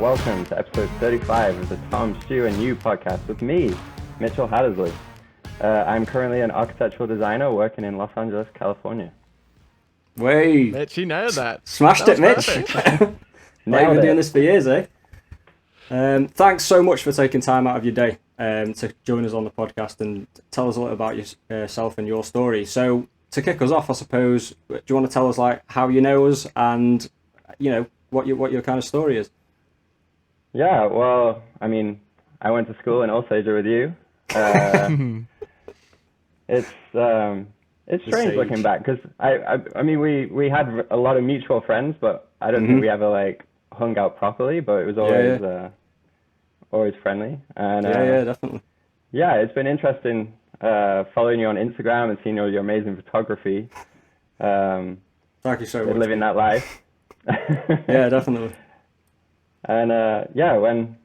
welcome to episode 35 of the Tom, Stu and You podcast with me, Mitchell Hattersley. I'm currently an architectural designer working in Los Angeles, California. Wait, Mitch, you nailed that. Smashed That it, Mitch. was Now you've been doing this for years, eh? Thanks so much for taking time out of your day to join us on the podcast and tell us a little about yourself and your story. So to kick us off, I suppose, do you want to tell us like how you know us and what your kind of story is? Yeah, well, I mean, I went to school in Osage with you. It's strange looking back because I mean we had a lot of mutual friends, but I don't think we ever like hung out properly. But it was always always friendly. And yeah, definitely. Yeah, it's been interesting following you on Instagram and seeing all your amazing photography. Thank you so much. Living that life. Yeah, definitely. And when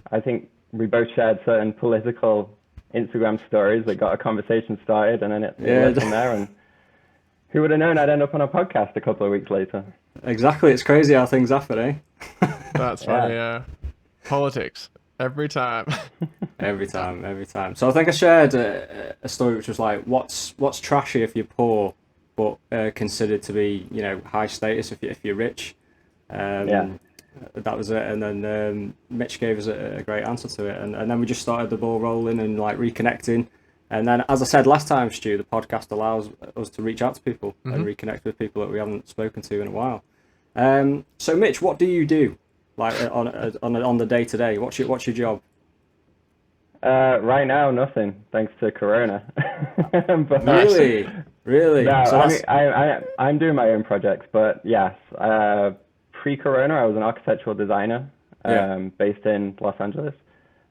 I think we both shared certain political Instagram stories that got a conversation started, and then it went from there. And who would have known I'd end up on a podcast a couple of weeks later? Exactly, it's crazy how things happen, eh? That's funny, yeah. Politics, every time. Every time. So I think I shared a story which was like, what's trashy if you're poor, but considered to be, high status if you're rich. That was it. And then Mitch gave us a great answer to it. And then we just started the ball rolling and like reconnecting. And then, as I said last time, Stu, the podcast allows us to reach out to people and reconnect with people that we haven't spoken to in a while. So Mitch, what do you do? Like on the day to day, what's your job? Right now, nothing, thanks to Corona. But, really? No, So I'm doing my own projects, but yes, pre-Corona, I was an architectural designer based in Los Angeles.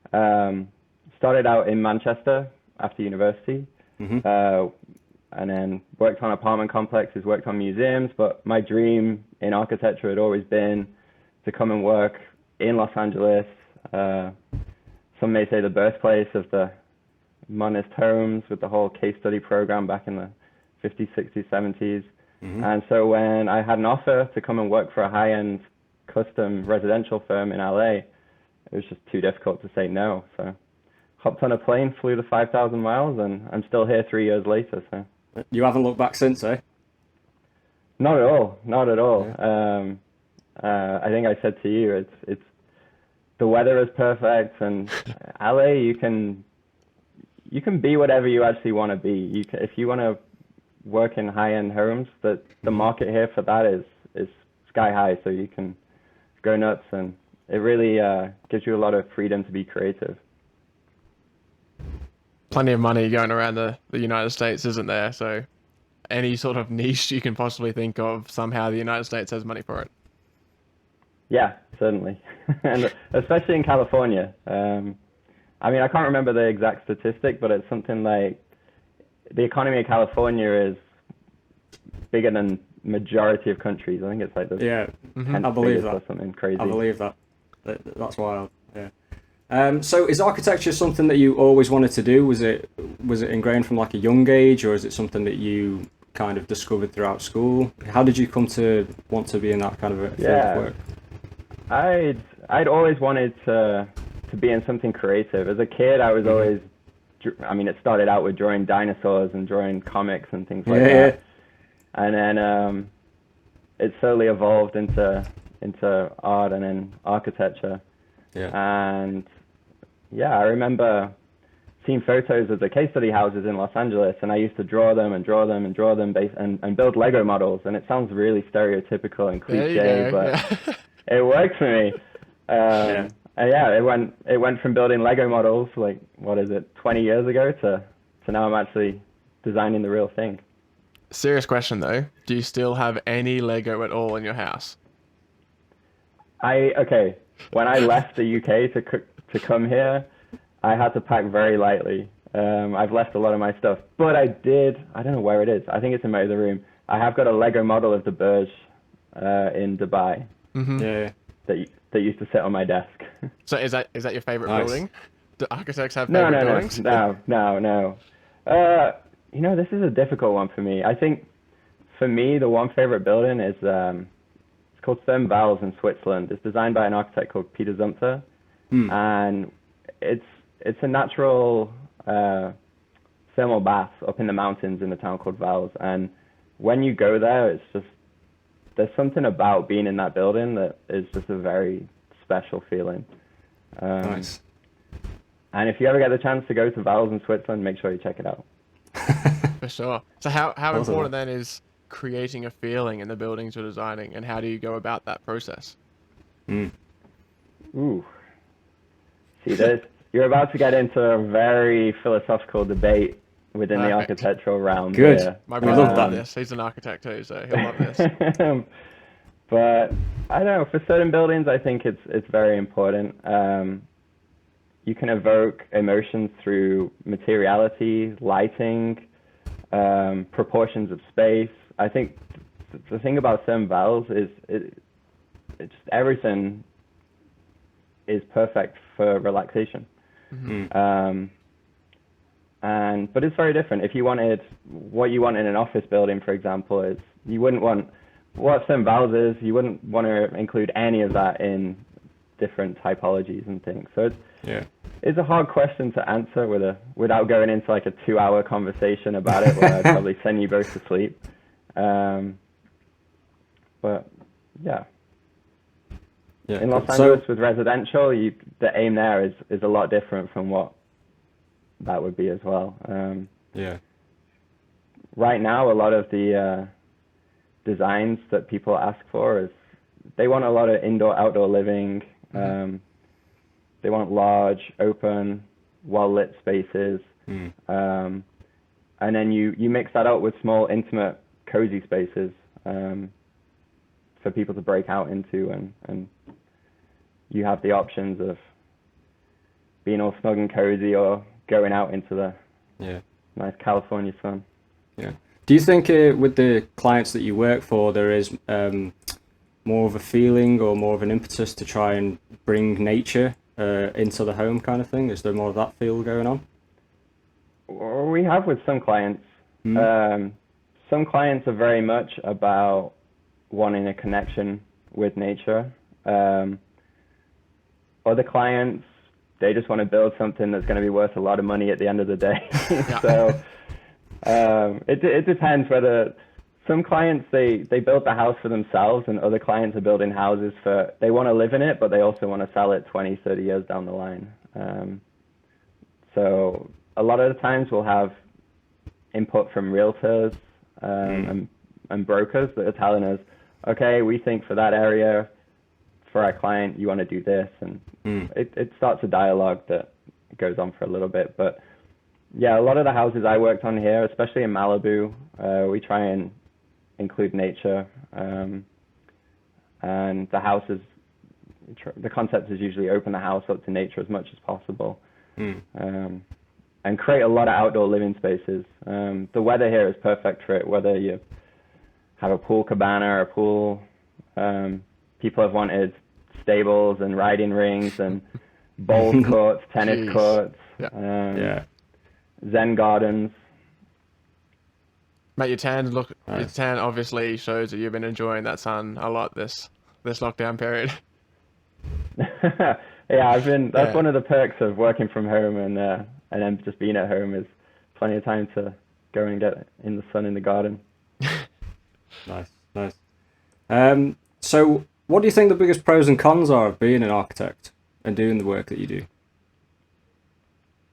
Started out in Manchester after university, and then worked on apartment complexes, worked on museums. But my dream in architecture had always been to come and work in Los Angeles. Some may say the birthplace of the modernist homes, with the whole case study program back in the 50s, 60s, 70s. And so when I had an offer to come and work for a high-end custom residential firm in LA, it was just too difficult to say no. So hopped on a plane, flew to 5,000 miles, and I'm still here 3 years later. So you haven't looked back since, eh? Not at all. Yeah. I think I said to you, it's the weather is perfect, and LA, you can be whatever you actually want to be. If you want to work in high-end homes, that the market here for that is sky high, so you can go nuts, and it really gives you a lot of freedom to be creative. Plenty of money going around the United States, isn't there? So any sort of niche you can possibly think of, somehow the United States has money for it. Yeah, certainly. And especially in California. I mean, I can't remember the exact statistic, but it's something like the economy of California is bigger than majority of countries. I think it's like the I believe that. Or something crazy. I believe that. That's wild. Yeah. So is architecture something that you always wanted to do? Was it ingrained from like a young age, or is it something that you kind of discovered throughout school? How did you come to want to be in that kind of a field of work? I'd always wanted to be in something creative. As a kid, I was always, I mean, it started out with drawing dinosaurs and drawing comics and things like that. And then it slowly evolved into art and then architecture. Yeah. And yeah, I remember seeing photos of the case study houses in Los Angeles, and I used to draw them and build Lego models. And it sounds really stereotypical and cliche, but it worked for me. It went from building Lego models, like, 20 years ago, to now I'm actually designing the real thing. Serious question though, do you still have any Lego at all in your house? When I left the UK to come here, I had to pack very lightly. I've left a lot of my stuff, but I don't know where it is. I think it's in my other room. I have got a Lego model of the Burj in Dubai. That used to sit on my desk. So is that your favorite building? Do architects have No, favorite buildings? No. This is a difficult one for me. I think for me, the one favorite building is it's called Stern Valves in Switzerland. It's designed by an architect called Peter Zumthor, and it's a natural thermal bath up in the mountains in a town called Valves. And when you go there, it's just, there's something about being in that building that is just a very special feeling. Nice. And if you ever get the chance to go to Valves in Switzerland, make sure you check it out. For sure. So how important then is creating a feeling in the buildings you're designing, and how do you go about that process? Ooh. See, you're about to get into a very philosophical debate within the architectural realm. Good. Here. My brother will love this. He's an architect too, so he'll love this. But I don't know, for certain buildings, I think it's very important. You can evoke emotions through materiality, lighting, proportions of space. I think the thing about Stern Valves is it's everything is perfect for relaxation. But it's very different. If you wanted what you want in an office building, for example, is you wouldn't want what Stern Valves is. You wouldn't want to include any of that in different typologies and things. So it's a hard question to answer without going into like a 2-hour conversation about it, where I'd probably send you both to sleep. But yeah. In Los Angeles with residential, the aim there is a lot different from what that would be as well. Right now, a lot of the designs that people ask for is they want a lot of indoor-outdoor living. They want large, open, well-lit spaces. And then you mix that up with small, intimate, cozy spaces for people to break out into, and you have the options of being all snug and cozy or going out into the nice California sun. Do you think with the clients that you work for, there is more of a feeling or more of an impetus to try and bring nature into the home kind of thing? Is there more of that feel going on? We have with some clients. Some clients are very much about wanting a connection with nature. Other clients, they just want to build something that's going to be worth a lot of money at the end of the day. So it depends whether some clients, they build the house for themselves, and other clients are building houses they want to live in it, but they also want to sell it 20, 30 years down the line. So a lot of the times we'll have input from realtors and brokers that are telling us, okay, we think for that area, for our client, you want to do this. And it starts a dialogue that goes on for a little bit. But yeah, a lot of the houses I worked on here, especially in Malibu, we try and include nature. And the houses, the concept is usually open the house up to nature as much as possible. And create a lot of outdoor living spaces. The weather here is perfect for it, whether you have a pool cabana or a pool. People have wanted stables and riding rings and bowls courts, tennis courts, Zen gardens. Mate, your tan obviously shows that you've been enjoying that sun a lot this lockdown period. Yeah, that's one of the perks of working from home and then just being at home is plenty of time to go and get in the sun in the garden. Nice. So what do you think the biggest pros and cons are of being an architect and doing the work that you do?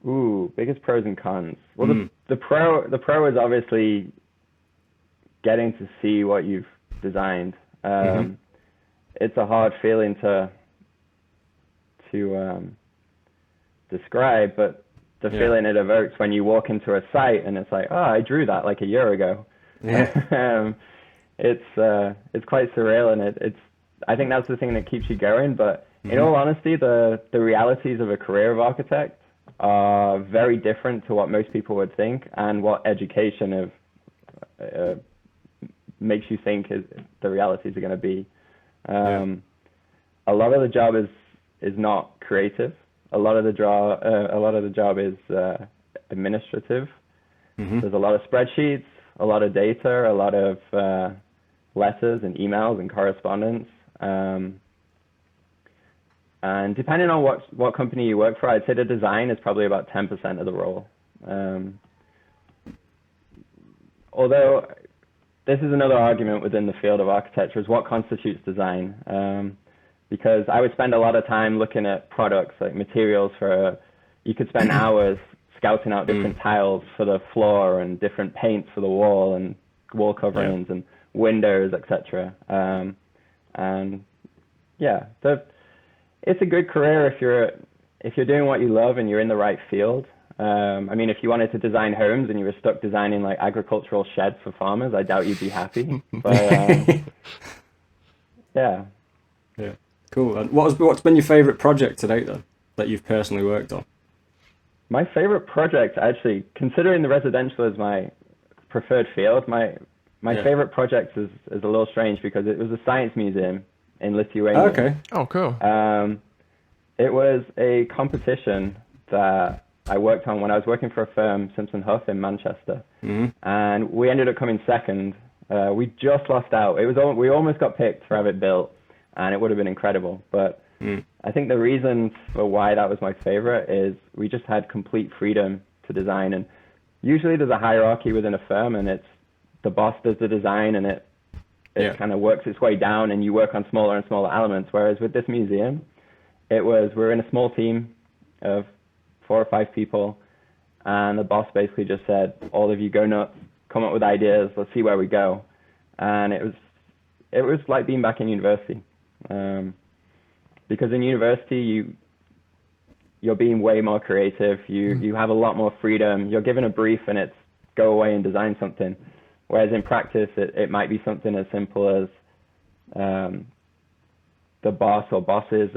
Ooh, biggest pros and cons. Well, the pro is obviously getting to see what you've designed. It's a hard feeling to describe, but the feeling it evokes when you walk into a site and it's like, oh, I drew that like a year ago. It's quite surreal, and I think that's the thing that keeps you going. But in all honesty, the realities of a career of architect are very different to what most people would think, and what education makes you think the realities are going to be. A lot of the job is not creative. A lot of the job is administrative. There's a lot of spreadsheets, a lot of data, a lot of letters and emails and correspondence. And depending on what company you work for, I'd say the design is probably about 10% of the role. Although this is another argument within the field of architecture, is what constitutes design. Because I would spend a lot of time looking at products, like materials you could spend hours scouting out different tiles for the floor and different paints for the wall and wall coverings and windows, etc. And yeah, it's a good career if you're doing what you love and you're in the right field. I mean, if you wanted to design homes and you were stuck designing like agricultural sheds for farmers, I doubt you'd be happy. But yeah. Cool. And what's been your favorite project to date then, that you've personally worked on? My favorite project, actually, considering the residential as my preferred field, my favorite project is a little strange because it was a science museum in Lithuania. Okay. Oh, cool. It was a competition that I worked on when I was working for a firm, Simpson Huff, in Manchester. And we ended up coming second. We just lost out. We almost got picked for have it built, and it would have been incredible. But I think the reason for why that was my favorite is we just had complete freedom to design. And usually there's a hierarchy within a firm, and it's the boss does the design, and it kind of works its way down, and you work on smaller and smaller elements. Whereas with this museum, we're in a small team of 4 or 5 people, and the boss basically just said, all of you go nuts, come up with ideas, let's see where we go. And it was like being back in university. Because in university, you're being way more creative. You have a lot more freedom. You're given a brief and it's go away and design something. Whereas in practice, it might be something as simple as the boss or bosses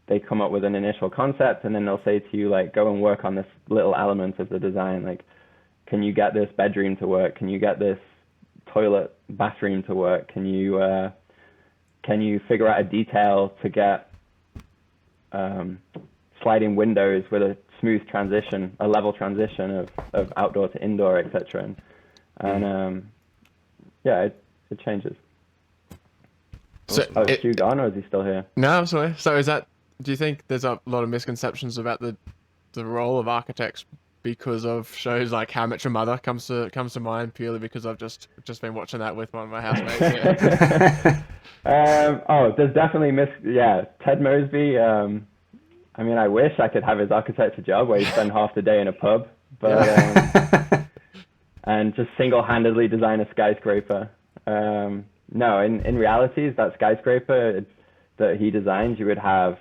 they come up with an initial concept, and then they'll say to you, like, go and work on this little element of the design. Like, can you get this bedroom to work? Can you get this toilet, bathroom to work? Can you figure out a detail to get sliding windows with a smooth transition, a level transition of outdoor to indoor, etc. And it changes. So is Stu gone, or is he still here? No, I'm sorry. So do you think there's a lot of misconceptions about the role of architects because of shows like How I Met Your Mother comes to mind, purely because I've just been watching that with one of my housemates? There's definitely Ted Mosby. I mean, I wish I could have his architecture job where you spend half the day in a pub, but and just single-handedly design a skyscraper. No, in reality, that skyscraper that he designs, you would have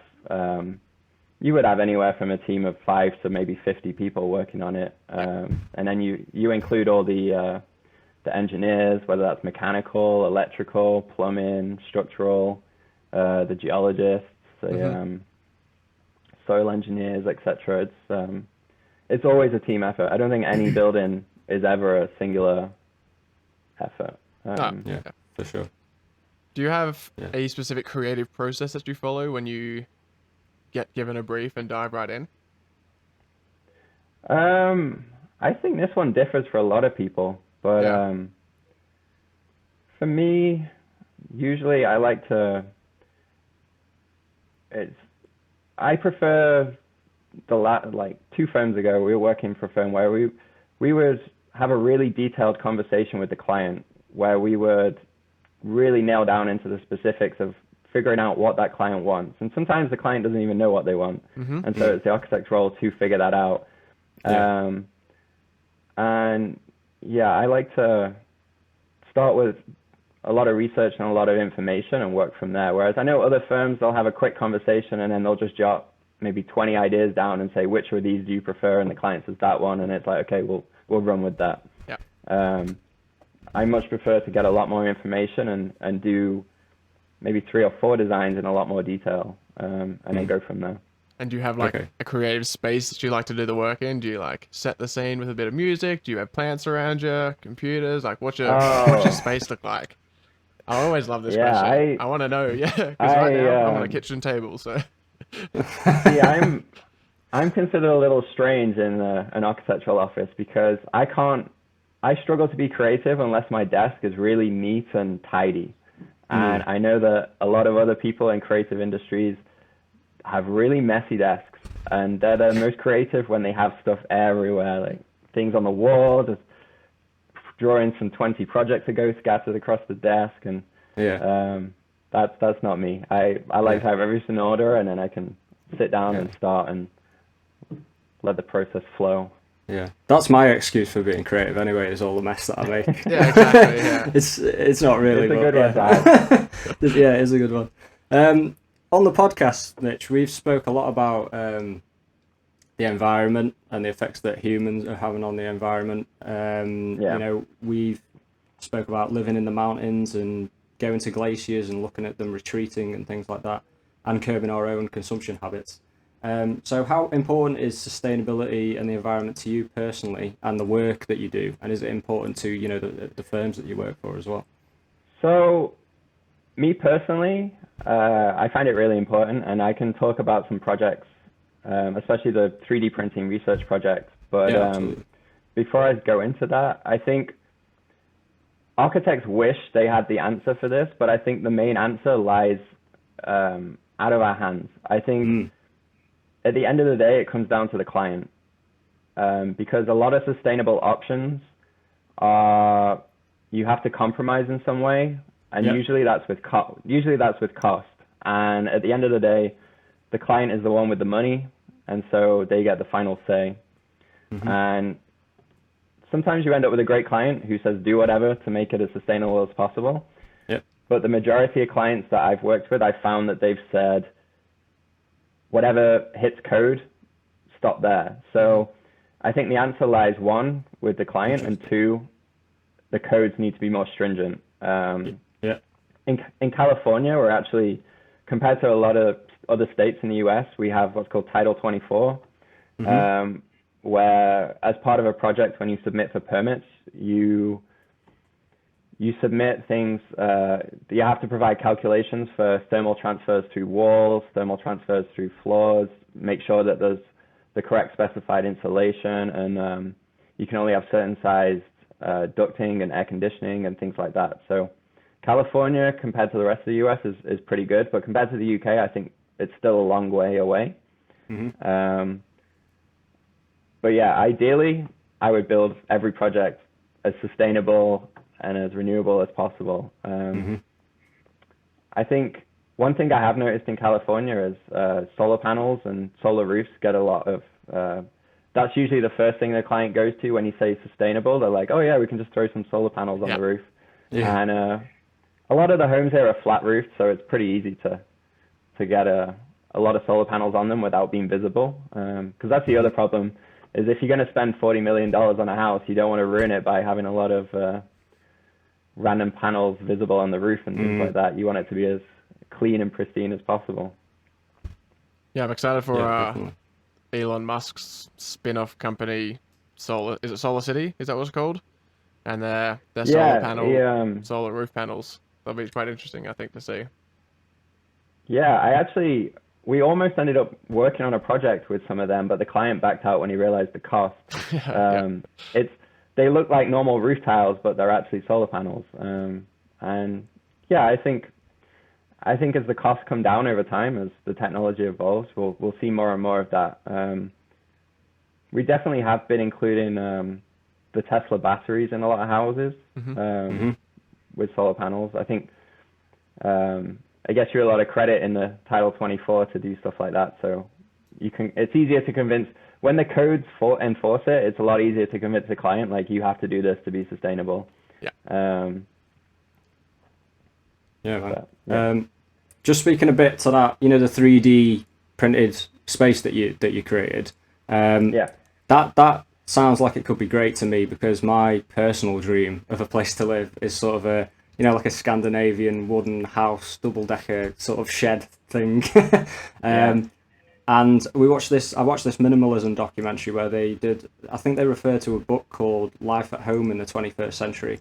anywhere from a team of 5 to maybe 50 people working on it, and then you include all the engineers, whether that's mechanical, electrical, plumbing, structural, the geologists, soil engineers, etc. It's always a team effort. I don't think any building is ever a singular effort. For sure. Do you have a specific creative process that you follow when you get given a brief and dive right in? I think this one differs for a lot of people, but for me, usually I prefer like 2 firms ago, we were working for a firm where we would have a really detailed conversation with the client, where we would really nail down into the specifics of figuring out what that client wants. And sometimes the client doesn't even know what they want. And so it's the architect's role to figure that out. I like to start with a lot of research and a lot of information and work from there. Whereas I know other firms, they'll have a quick conversation and then they'll just jot maybe 20 ideas down and say, which of these do you prefer? And the client says that one. And it's like, okay, we'll run with that. I much prefer to get a lot more information and do maybe 3 or 4 designs in a lot more detail, and then go from there. And do you have like a creative space that you like to do the work in? Do you like set the scene with a bit of music? Do you have plants around you, computers? Like what's your space look like? I always love this question. I want to know, because right now I'm on a kitchen table, so. See, I'm considered a little strange in an architectural office because I struggle to be creative unless my desk is really neat and tidy. And I know that a lot of other people in creative industries have really messy desks, and they're the most creative when they have stuff everywhere, like things on the wall, just drawings from 20 projects ago scattered across the desk. And that's not me. I like to have everything in order, and then I can sit down and start and let the process flow. Yeah, that's my excuse for being creative anyway, is all the mess that I make. Yeah, exactly, yeah. It's not really, it's a good one to have. Yeah, it is a good one. On the podcast, Mitch, we've spoke a lot about the environment and the effects that humans are having on the environment. You know, we've spoke about living in the mountains and going to glaciers and looking at them retreating and things like that, and curbing our own consumption habits. So how important is sustainability and the environment to you personally, and the work that you do? And is it important to, you know, the firms that you work for as well? So, me personally, I find it really important, and I can talk about some projects, especially the 3D printing research projects. But before I go into that, I think architects wish they had the answer for this, but I think the main answer lies out of our hands. I think at the end of the day, it comes down to the client, because a lot of sustainable options are, you have to compromise in some way, and usually that's with cost. And at the end of the day, the client is the one with the money, and so they get the final say. And sometimes you end up with a great client who says do whatever to make it as sustainable as possible. But the majority of clients that I've worked with, I've found that they've said, whatever hits code, stop there. So I think the answer lies, one, with the client, and two, the codes need to be more stringent. In California, we're actually, compared to a lot of other states in the US, we have what's called Title 24, where as part of a project, when you submit for permits, you submit things, you have to provide calculations for thermal transfers through walls, thermal transfers through floors, make sure that there's the correct specified insulation, and you can only have certain sized ducting and air conditioning and things like that. So California, compared to the rest of the US, is pretty good, but compared to the UK, I think it's still a long way away. But yeah, ideally, I would build every project as sustainable and as renewable as possible. I think one thing I have noticed in California is solar panels and solar roofs get a lot of, that's usually the first thing the client goes to when you say sustainable. They're like, oh yeah, we can just throw some solar panels on the roof. And a lot of the homes here are flat roofed, so it's pretty easy to get a lot of solar panels on them without being visible. Because that's the other problem, is if you're going to spend $40 million on a house, you don't want to ruin it by having a lot of random panels visible on the roof and things like that. You want it to be as clean and pristine as possible. Yeah, I'm excited for Elon Musk's spin-off company, Solar. Is it Solar City? Is that what it's called? And their solar panel, solar roof panels. That'll be quite interesting, I think, to see. Yeah, we almost ended up working on a project with some of them, but the client backed out when he realized the cost. They look like normal roof tiles, but they're actually solar panels. And yeah, I think as the costs come down over time, as the technology evolves, we'll see more and more of that. We definitely have been including the Tesla batteries in a lot of houses with solar panels. I think I guess you're a lot of credit in the Title 24 to do stuff like that. So it's easier to convince. When the codes enforce it, it's a lot easier to convince the client, like, you have to do this to be sustainable. Just speaking a bit to that, you know, the 3D printed space that you created. That sounds like it could be great to me, because my personal dream of a place to live is sort of a, you know, like a Scandinavian wooden house, double-decker sort of shed thing. And I watched this minimalism documentary where I think they refer to a book called Life at Home in the 21st Century.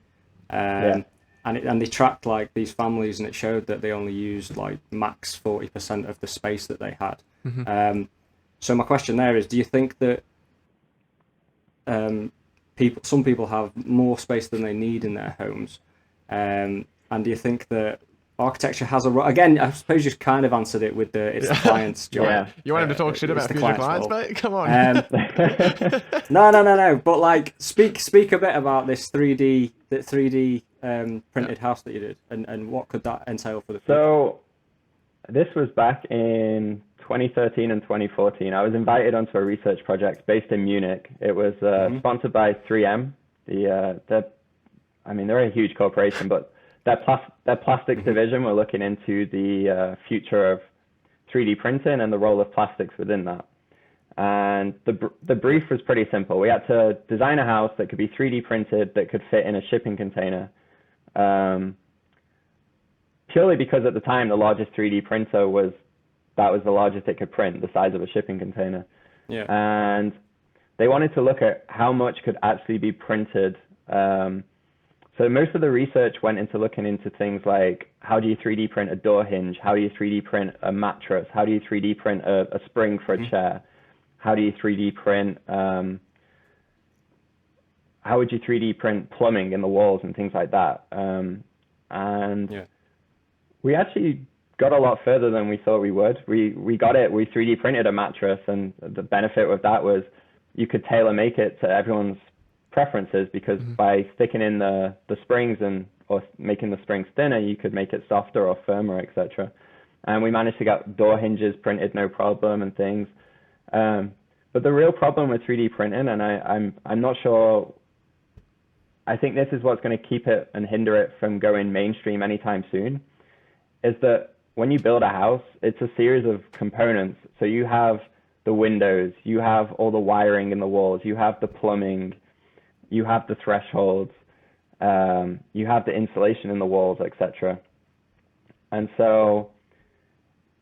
And they tracked like these families, and it showed that they only used like max 40% of the space that they had. So my question there is, do you think that some people have more space than they need in their homes? And do you think that architecture has a role. Again, I suppose you kind of answered it with it's the client's job. Yeah. You want him to talk shit about future clients, mate? Come on. No. But like, speak a bit about this 3D printed house that you did, and what could that entail for the future? So this was back in 2013 and 2014. I was invited onto a research project based in Munich. It was sponsored by 3M. They're a huge corporation, but their plastics division were looking into the future of 3D printing and the role of plastics within that. And the brief was pretty simple. We had to design a house that could be 3D printed, that could fit in a shipping container. Purely because at the time, the largest 3D printer was the largest it could print, the size of a shipping container. Yeah. And they wanted to look at how much could actually be printed. So most of the research went into looking into things like, how do you 3D print a door hinge? How do you 3D print a mattress? How do you 3D print a spring for a chair? How do you 3D print, how would you 3D print plumbing in the walls and things like that? We actually got a lot further than we thought we would. We got it, we 3D printed a mattress, and the benefit with that was you could tailor make it to everyone's preferences, because by sticking in the springs or making the springs thinner, you could make it softer or firmer, etc. And we managed to get door hinges printed no problem and things. But the real problem with 3D printing, and I'm not sure, I think this is what's going to keep it and hinder it from going mainstream anytime soon, is that when you build a house, it's a series of components. So you have the windows, you have all the wiring in the walls, you have the plumbing, you have the thresholds, you have the insulation in the walls, etc. And so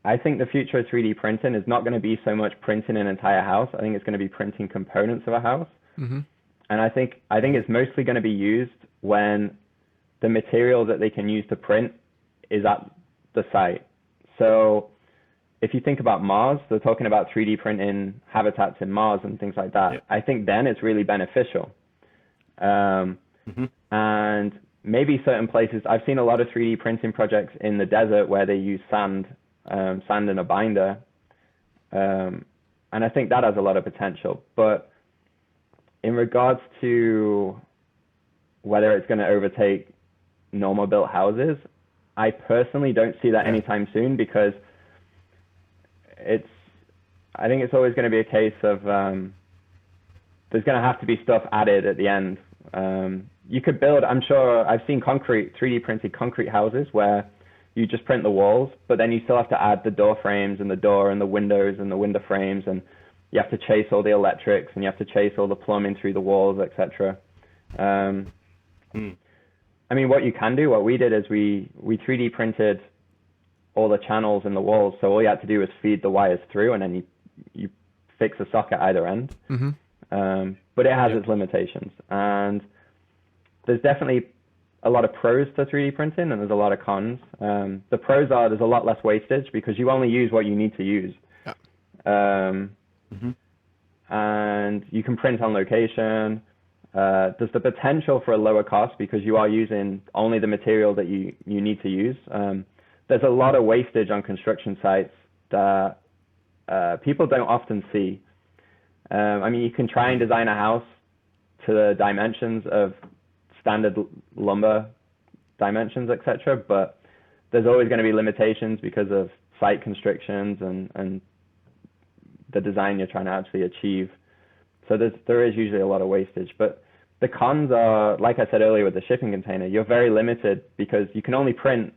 I think the future of 3D printing is not going to be so much printing an entire house. I think it's going to be printing components of a house. And I think it's mostly going to be used when the material that they can use to print is at the site. So if you think about Mars, they're talking about 3D printing habitats in Mars and things like that. I think then it's really beneficial. And maybe certain places, I've seen a lot of 3D printing projects in the desert where they use sand in a binder. And I think that has a lot of potential. But in regards to whether it's going to overtake normal built houses, I personally don't see that anytime soon, because I think it's always going to be a case of there's going to have to be stuff added at the end. You could build, I'm sure I've seen 3D printed concrete houses where you just print the walls, but then you still have to add the door frames and the door and the windows and the window frames, and you have to chase all the electrics and you have to chase all the plumbing through the walls, etc. I mean, what you can do, what we did is we 3D printed all the channels in the walls, so all you had to do was feed the wires through, and then you fix a socket either end. But it has its limitations, and there's definitely a lot of pros to 3D printing, and there's a lot of cons. The pros are there's a lot less wastage because you only use what you need to use. And you can print on location. There's the potential for a lower cost because you are using only the material that you need to use. There's a lot of wastage on construction sites that people don't often see. I mean, you can try and design a house to the dimensions of standard lumber dimensions, etc., but there's always going to be limitations because of site constrictions and the design you're trying to actually achieve. So there is usually a lot of wastage. But the cons are, like I said earlier with the shipping container, you're very limited because you can only print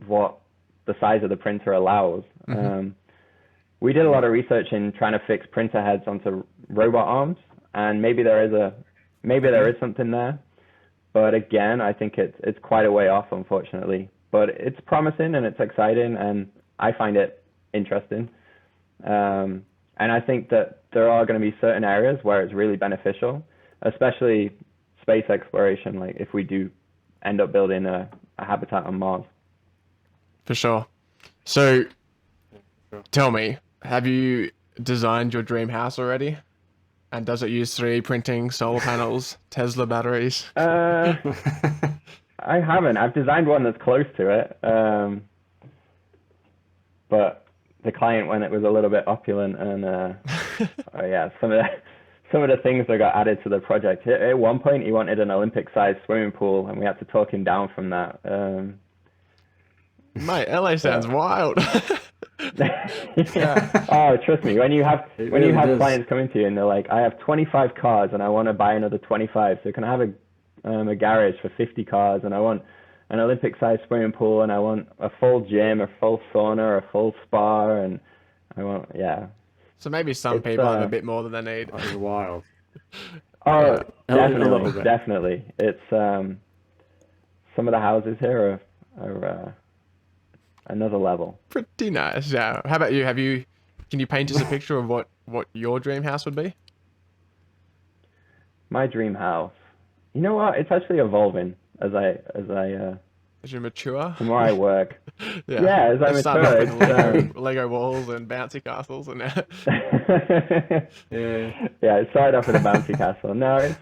what the size of the printer allows. We did a lot of research in trying to fix printer heads onto robot arms, and maybe there is something there. But again, I think it's quite a way off, unfortunately. But it's promising and it's exciting, and I find it interesting. And I think that there are going to be certain areas where it's really beneficial, especially space exploration, like if we do end up building a habitat on Mars. For sure. So tell me, have you designed your dream house already? And does it use 3D printing, solar panels, Tesla batteries? I I haven't. I've designed one that's close to it, but the client, when it was a little bit opulent, and some of the things that got added to the project. At one point, he wanted an Olympic-sized swimming pool, and we had to talk him down from that. Mate, LA sounds wild. Yeah. Oh, trust me. When you have clients coming to you and they're like, I have 25 cars and I want to buy another 25, so can I have a garage for 50 cars, and I want an Olympic-sized swimming pool, and I want a full gym, a full sauna, a full spa, and I want So maybe some people have a bit more than they need. That is wild. Oh, definitely. It's some of the houses here are another level. Pretty nice. Yeah. How about you? Can you paint us a picture of what your dream house would be? My dream house. You know what? It's actually evolving as you mature. The more I work. Yeah. As I mature. It's Lego walls and bouncy castles and Yeah. It started off with a bouncy castle. No,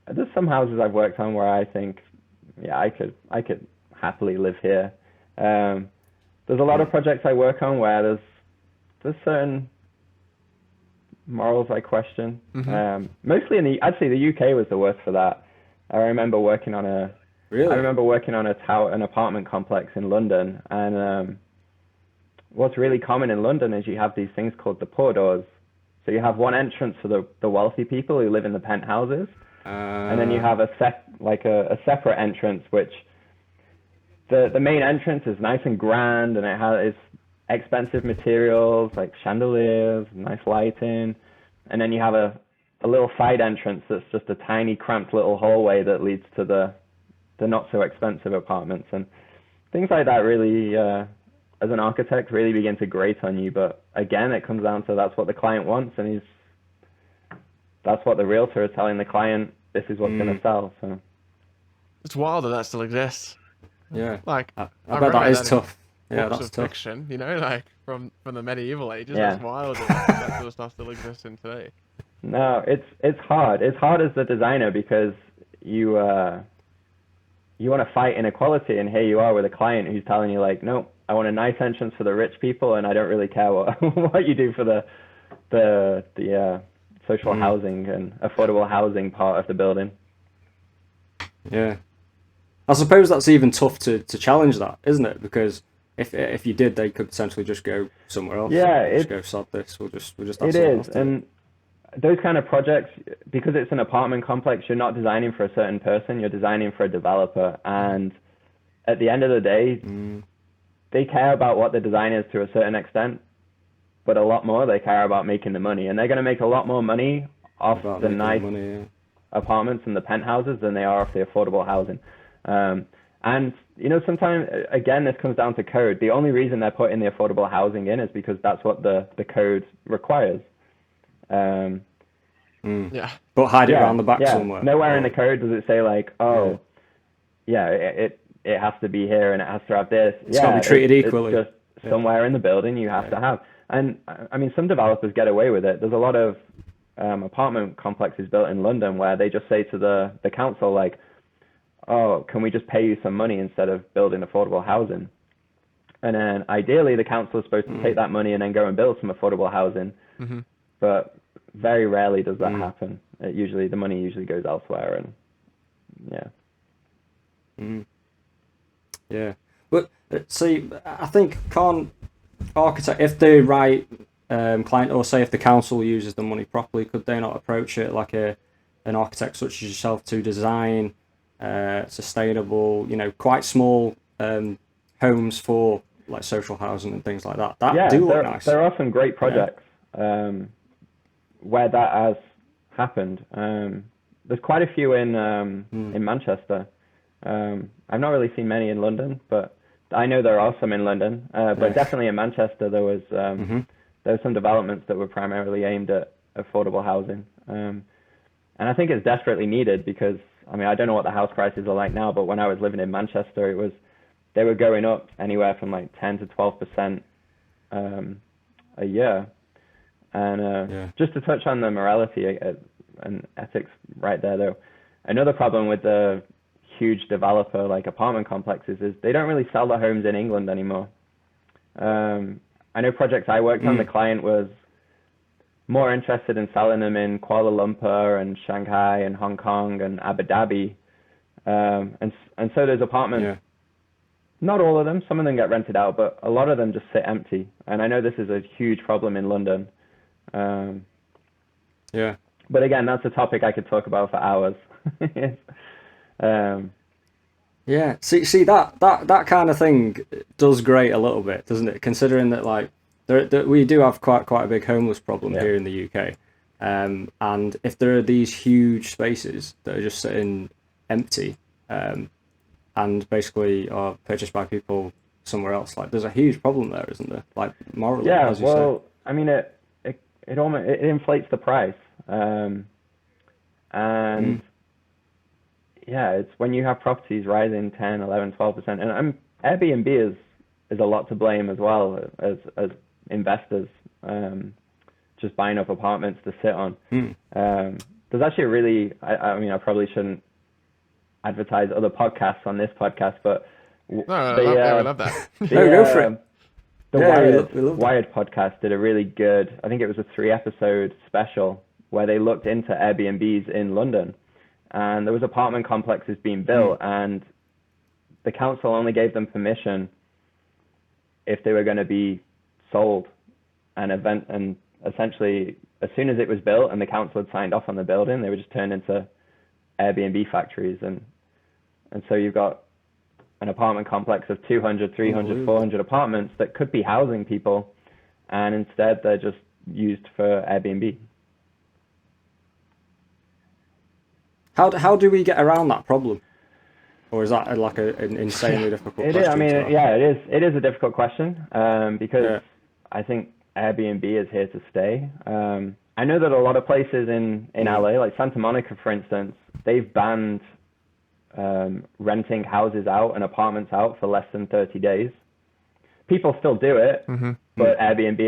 there's some houses I've worked on where I think, I could happily live here. There's a lot of projects I work on where there's certain morals I question. Mm-hmm. Mostly the UK was the worst for that. I remember working on an apartment complex in London, and what's really common in London is you have these things called the poor doors. So you have one entrance for the wealthy people who live in the penthouses, and then you have a separate entrance, which the main entrance is nice and grand, and it's expensive materials like chandeliers, nice lighting, and then you have a little side entrance that's just a tiny cramped little hallway that leads to the not so expensive apartments, and things like that really, as an architect, really begin to grate on you. But again, it comes down to that's what the client wants, and that's what the realtor is telling the client, this is what's going to sell. So it's wild that still exists. Yeah. Like, I bet that is tough. Yeah, that's tough. Fiction, like from the medieval ages. Yeah. That's wild that sort of stuff still exists in today. No, it's hard. It's hard as the designer because you want to fight inequality, and here you are with a client who's telling you like, no, I want a nice entrance for the rich people, and I don't really care what you do for the social housing and affordable housing part of the building. Yeah, I suppose that's even tough to challenge that, isn't it? Because if you did, they could potentially just go somewhere else. Yeah, just go sod this. We'll just. It is, and those kind of projects, because it's an apartment complex, you're not designing for a certain person. You're designing for a developer, and at the end of the day, they care about what the design is to a certain extent, but a lot more they care about making the money, and they're going to make a lot more money off the nice apartments and the penthouses than they are off the affordable housing. And sometimes, again, this comes down to code. The only reason they're putting the affordable housing in is because that's what the code requires. But hide it around the back somewhere. Nowhere in the code does it say like, it has to be here and it has to have this. It's got to be treated equally. It's just somewhere in the building you have to have. And I mean, some developers get away with it. There's a lot of apartment complexes built in London where they just say to the council like, oh, can we just pay you some money instead of building affordable housing? And then ideally the council is supposed to take that money and then go and build some affordable housing. Mm-hmm. But very rarely does that happen. The money usually goes elsewhere, and yeah. But see, I think architect, if the right client, or say if the council uses the money properly, could they not approach it like an architect such as yourself to design sustainable, quite small homes for like social housing and things like that? Look nice. There are some great projects where that has happened. There's quite a few in Manchester. I've not really seen many in London, but I know there are some in London. But definitely in Manchester, there was some developments that were primarily aimed at affordable housing. And I think it's desperately needed because, I mean, I don't know what the house prices are like now, but when I was living in Manchester, they were going up anywhere from like 10 to 12% a year. And just to touch on the morality and ethics right there, though, another problem with the huge developer like apartment complexes is they don't really sell the homes in England anymore. I know projects I worked on, the client was more interested in selling them in Kuala Lumpur and Shanghai and Hong Kong and Abu Dhabi. And so there's apartments. Yeah. Not all of them. Some of them get rented out, but a lot of them just sit empty. And I know this is a huge problem in London. Yeah. But again, that's a topic I could talk about for hours. Yeah. See that kind of thing does grate a little bit, doesn't it? Considering that like we do have quite a big homeless problem here in the UK. And if there are these huge spaces that are just sitting empty, and basically are purchased by people somewhere else, like there's a huge problem there, isn't there? Like morally, as you say. I mean, it inflates the price, and yeah, it's when you have properties rising 10, 11, 12%, and Airbnb is a lot to blame as well as investors, just buying up apartments to sit on. There's actually I mean, I probably shouldn't advertise other podcasts on this podcast, but we love that. Go for it. The Wired podcast did a really good, I think it was a 3-episode special where they looked into Airbnbs in London, and there was apartment complexes being built, and the council only gave them permission if they were going to be sold, and essentially as soon as it was built and the council had signed off on the building, they were just turned into Airbnb factories, and so you've got an apartment complex of 200, 300, 400 apartments that could be housing people, and instead they're just used for Airbnb. How do we get around that problem? Or is that like an insanely difficult question? I mean, it is a difficult question, because I think Airbnb is here to stay. I know that a lot of places in LA, like Santa Monica, for instance, they've banned renting houses out and apartments out for less than 30 days. People still do it, but Airbnb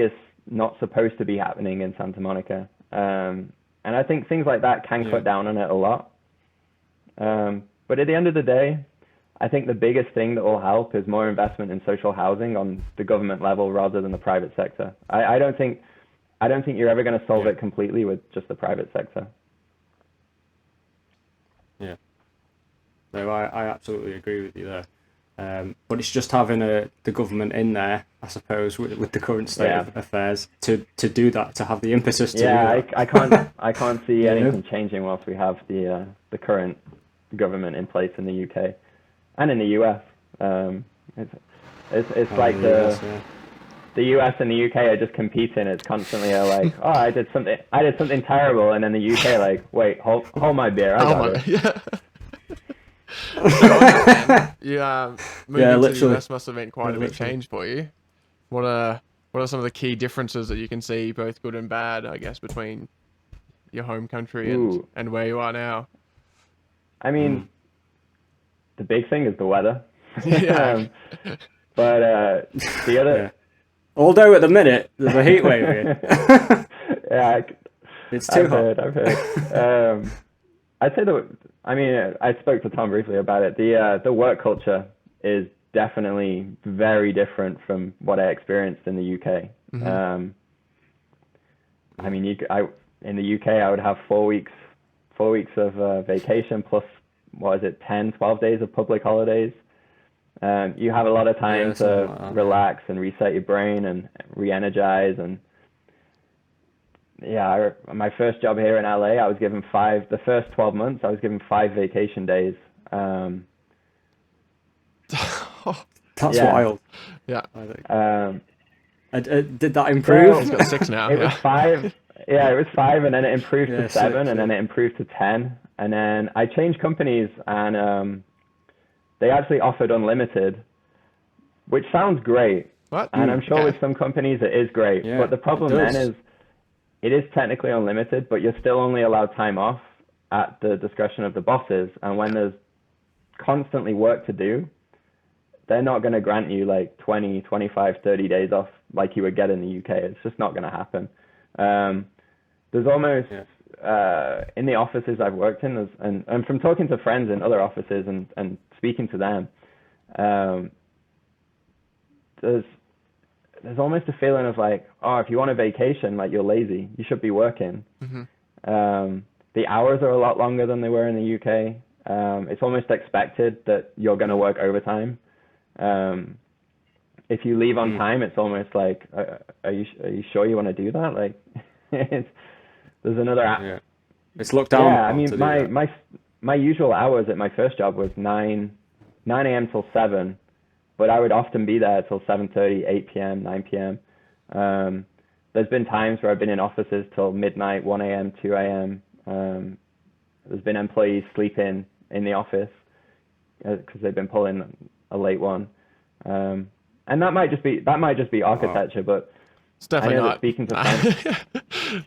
is not supposed to be happening in Santa Monica. And I think things like that can cut down on it a lot. But at the end of the day, I think the biggest thing that will help is more investment in social housing on the government level rather than the private sector. I don't think you're ever going to solve it completely with just the private sector. Yeah. No, I absolutely agree with you there. But it's just having the government in there, I suppose, with the current state of affairs to do that, to have the impetus to do that. I can't see anything changing whilst we have the current government in place in the UK and in the US. It's like the US and the UK are just competing. It's constantly like, oh, I did something terrible, and then the UK like, wait, hold my beer, I got it. Moving to the US must have been quite a big change for you. What are some of the key differences that you can see, both good and bad, I guess, between your home country and where you are now? I mean, the big thing is the weather. But the other... Although at the minute, there's a heat wave here. It's too hot. I've heard. I'd say I spoke to Tom briefly about it. The work culture is definitely very different from what I experienced in the UK. I mean, in the UK, I would have 4 weeks of vacation plus, 10, 12 days of public holidays. You have a lot of time to relax and reset your brain and re-energize. And my first job here in LA, I was given the first 12 months, I was given 5 vacation days. That's wild. Yeah. Did that improve? It's got 6 now. It was 5. Yeah, it was 5, and then it improved to 7, and then it improved to 10. And then I changed companies, and they actually offered unlimited, which sounds great. What? And I'm sure with some companies it is great. But the problem then is it is technically unlimited, but you're still only allowed time off at the discretion of the bosses. And when there's constantly work to do, they're not going to grant you like 20, 25, 30 days off like you would get in the UK. It's just not going to happen. There's almost in the offices I've worked in, and from talking to friends in other offices and speaking to them, there's almost a feeling of like, oh, if you want a vacation, like, you're lazy, you should be working. The hours are a lot longer than they were in the UK. It's almost expected that you're going to work overtime. If you leave on time, it's almost like, are you sure you want to do that? Like, there's another. It's looked down. Yeah, I mean, my usual hours at my first job was 9 a.m. till 7, but I would often be there till 7:30, 8 p.m., 9 p.m. There's been times where I've been in offices till midnight, 1 a.m., 2 a.m. There's been employees sleeping in the office because they've been pulling a late one. And that might just be architecture, but it's definitely not. Speaking to friends,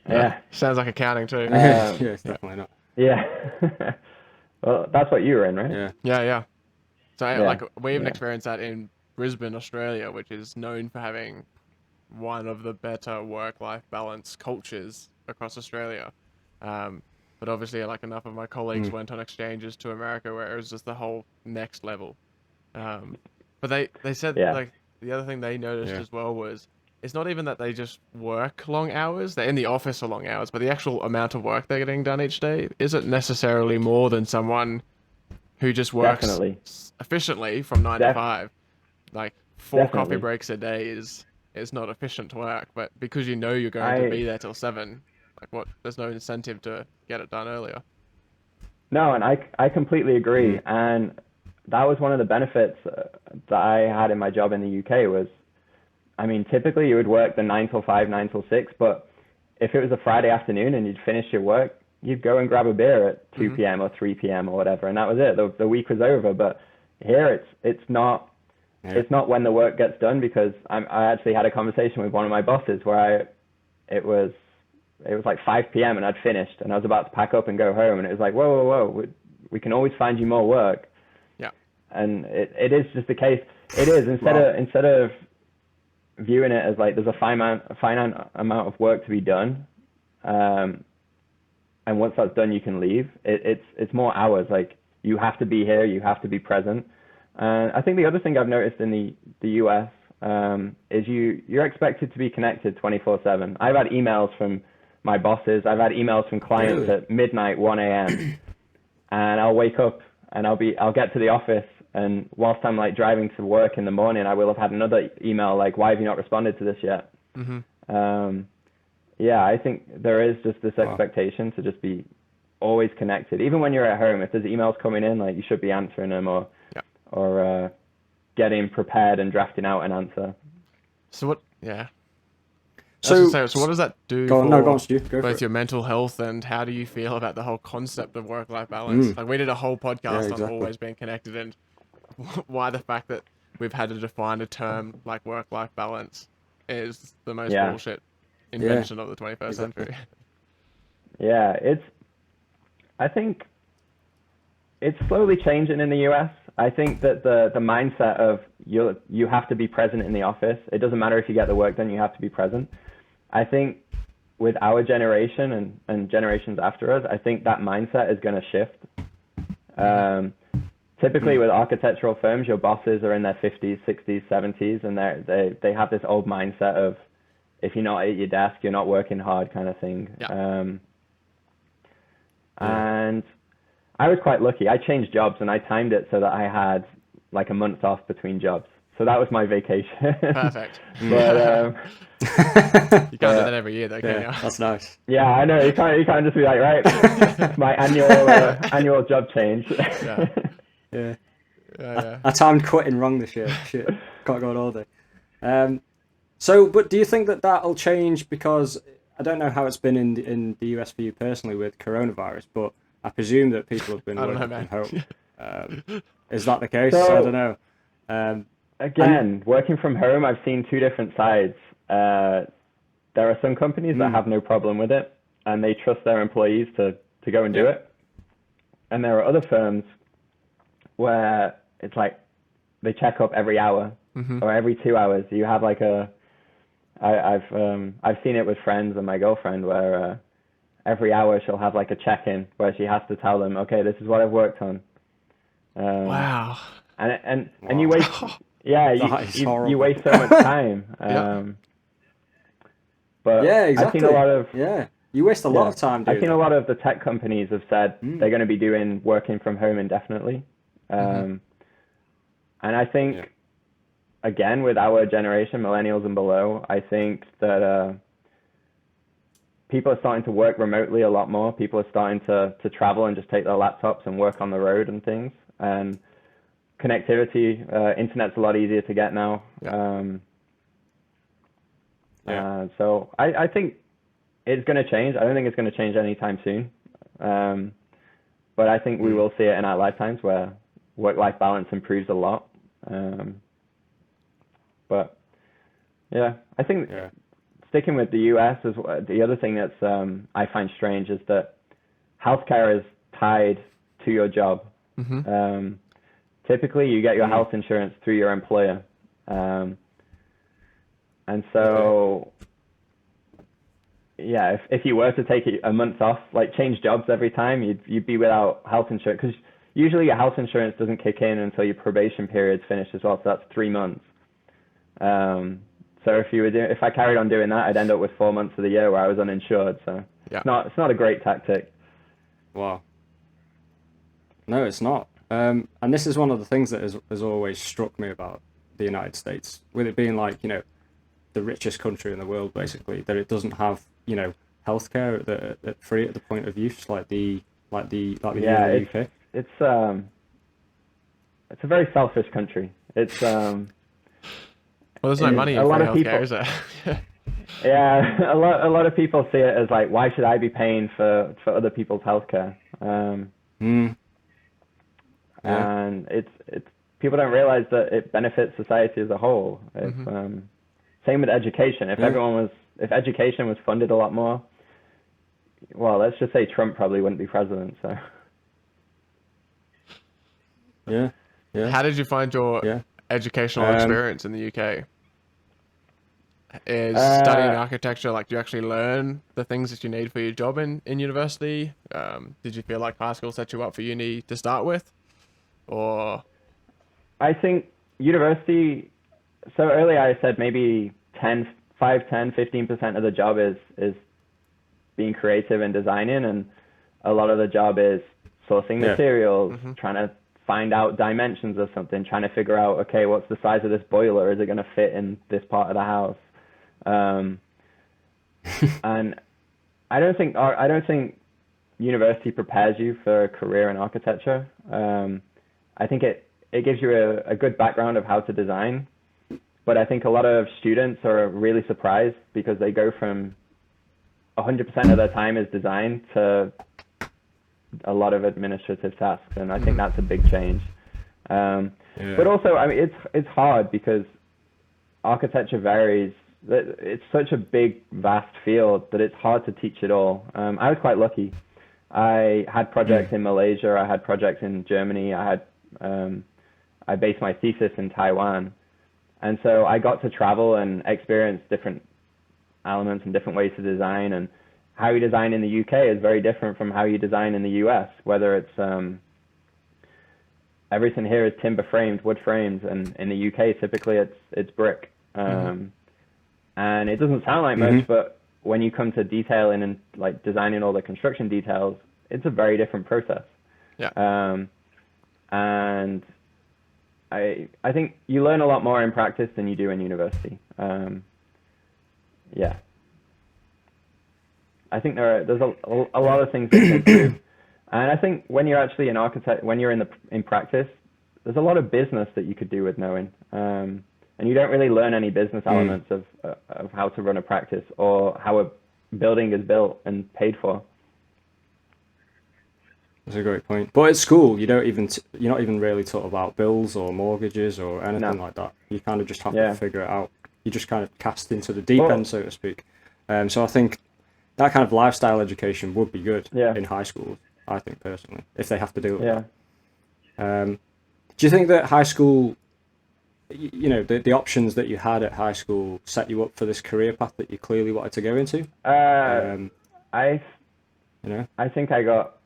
yeah, sounds like accounting too. Yeah, it's definitely not. Yeah, well, that's what you were in, right? Yeah. So we even experienced that in Brisbane, Australia, which is known for having one of the better work-life balance cultures across Australia. But obviously, like, enough of my colleagues went on exchanges to America where it was just the whole next level. But they said like the other thing they noticed as well was it's not even that they just work long hours. They're in the office for long hours, but the actual amount of work they're getting done each day isn't necessarily more than someone who just works efficiently from 9 to 5. Like, 4 coffee breaks a day is not efficient work, but because you know you're going to be there till 7, like, there's no incentive to get it done earlier. No, and I completely agree. And that was one of the benefits that I had in my job in the UK was, I mean, typically you would work the 9 till 5, 9 till 6, but if it was a Friday afternoon and you'd finish your work, you'd go and grab a beer at 2 p.m. or 3 p.m. or whatever, and that was it. The week was over. But here it's not when the work gets done, because I actually had a conversation with one of my bosses where it was like 5 p.m. and I'd finished and I was about to pack up and go home, and it was like, whoa, we can always find you more work. Yeah. And it is just the case. It is instead of viewing it as like there's a finite amount of work to be done, and once that's done you can leave. It's more hours. Like, you have to be here, you have to be present. And I think the other thing I've noticed in the US is you're expected to be connected 24/7. I've had emails from my bosses. I've had emails from clients at midnight, 1 a.m. and I'll wake up and I'll get to the office, and whilst I'm like driving to work in the morning, I will have had another email like, why have you not responded to this yet? Yeah, I think there is just this expectation to just be always connected. Even when you're at home, if there's emails coming in, like, you should be answering them or getting prepared and drafting out an answer. So what? Yeah. So what does that do go on, Stu. Go both your mental health, and how do you feel about the whole concept of work-life balance? Like, we did a whole podcast on always being connected, and why the fact that we've had to define a term like work-life balance is the most bullshit invention of the 21st century. Yeah, I think it's slowly changing in the US. I think that the mindset of you have to be present in the office. It doesn't matter if you get the work done, you have to be present. I think with our generation and generations after us, I think that mindset is going to shift. Typically with architectural firms, your bosses are in their 50s, 60s, 70s, and they have this old mindset of, if you're not at your desk, you're not working hard, kind of thing. And I was quite lucky. I changed jobs and I timed it so that I had like a month off between jobs. So that was my vacation. Perfect. But you can't do that every year, though, can you? That's nice. Yeah, I know. You can't just be like, right, my annual job change. Yeah. I timed quitting wrong this year. Shit, can't go on all day. But do you think that that'll change? Because I don't know how it's been in the US for you personally with coronavirus, but I presume that people have been working from home. Is that the case? So, I don't know. Again, working from home, I've seen two different sides. There are some companies that have no problem with it, and they trust their employees to go and do it. And there are other firms where it's like they check up every hour or every 2 hours. You have like I've seen it with friends and my girlfriend where every hour she'll have like a check-in where she has to tell them, okay, this is what I've worked on. Wow. And you waste, yeah, you waste so much time. But yeah, exactly. I've seen a lot of you waste a lot of time doing I've seen that. a lot of the tech companies have said they're going to be doing working from home indefinitely. And I think, again, with our generation, millennials and below, I think that people are starting to work remotely a lot more. People are starting to travel and just take their laptops and work on the road and things. And connectivity, internet's a lot easier to get now. So I think it's going to change. I don't think it's going to change anytime soon. But I think we will see it in our lifetimes where work-life balance improves a lot. But yeah, I think sticking with the US, is the other thing that's I find strange is that healthcare is tied to your job. Typically, you get your health insurance through your employer. And so, yeah, if you were to take a month off, like change jobs every time, you'd be without health insurance, because usually your health insurance doesn't kick in until your probation period's finished as well, so that's 3 months. So if I carried on doing that, I'd end up with 4 months of the year where I was uninsured. So it's not a great tactic. Wow. No, it's not. And this is one of the things that has always struck me about the United States, with it being like, you know, the richest country in the world, basically, that it doesn't have, you know, healthcare at free at the point of use like the UK. It's a very selfish country. It's well, there's no money in free healthcare, is there? Yeah, a lot of people see it as like, why should I be paying for other people's healthcare? And it's people don't realize that it benefits society as a whole. Same with education. If education was funded a lot more, well, let's just say Trump probably wouldn't be president. So yeah. How did you find your educational experience in the UK? Is studying architecture, like, do you actually learn the things that you need for your job in university? Did you feel like high school set you up for uni to start with? Or I think university, so earlier I said maybe 10, 15% of the job is being creative and designing, and a lot of the job is sourcing materials, trying to find out dimensions of something, trying to figure out, okay, what's the size of this boiler? Is it going to fit in this part of the house? And I don't think university prepares you for a career in architecture. I think it gives you a good background of how to design, but I think a lot of students are really surprised because they go from 100% of their time is design to a lot of administrative tasks, and I think that's a big change. But also, I mean, it's hard because architecture varies. It's such a big, vast field that it's hard to teach it all. I was quite lucky. I had projects in Malaysia. I had projects in Germany. I based my thesis in Taiwan. And so I got to travel and experience different elements and different ways to design. And how you design in the UK is very different from how you design in the US, whether it's everything here is timber framed, wood frames, and in the UK typically it's brick. And it doesn't sound like much, but when you come to detailing and like designing all the construction details, it's a very different process. And I think you learn a lot more in practice than you do in university. I think there's a lot of things that can improve. And I think when you're actually an architect, when you're in practice, there's a lot of business that you could do with knowing. And you don't really learn any business elements of how to run a practice or how a building is built and paid for. That's a great point. But at school, you're not even really taught about bills or mortgages or anything like that. You kind of just have to figure it out. You just kind of cast into the deep end, so to speak. So I think that kind of lifestyle education would be good in high school, I think, personally, if they have to do it with that. Do you think that high school, you know, the options that you had at high school set you up for this career path that you clearly wanted to go into? You know. I think I got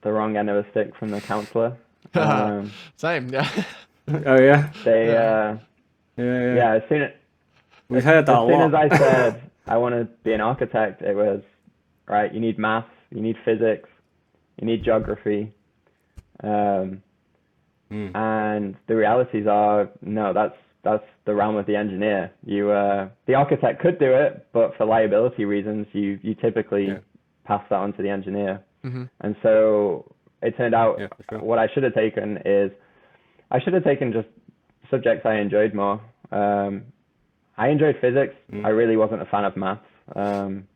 the wrong end of a stick from the counsellor. Same, yeah. Oh yeah. They, Yeah. We've heard that a lot. As soon as I said I want to be an architect, it was, right, you need maths, you need physics, you need geography. And the realities are, no, that's the realm of the engineer. The architect could do it, but for liability reasons, you typically pass that on to the engineer. Mm-hmm. And so it turned out what I should have taken just subjects I enjoyed more. I enjoyed physics. I really wasn't a fan of maths. And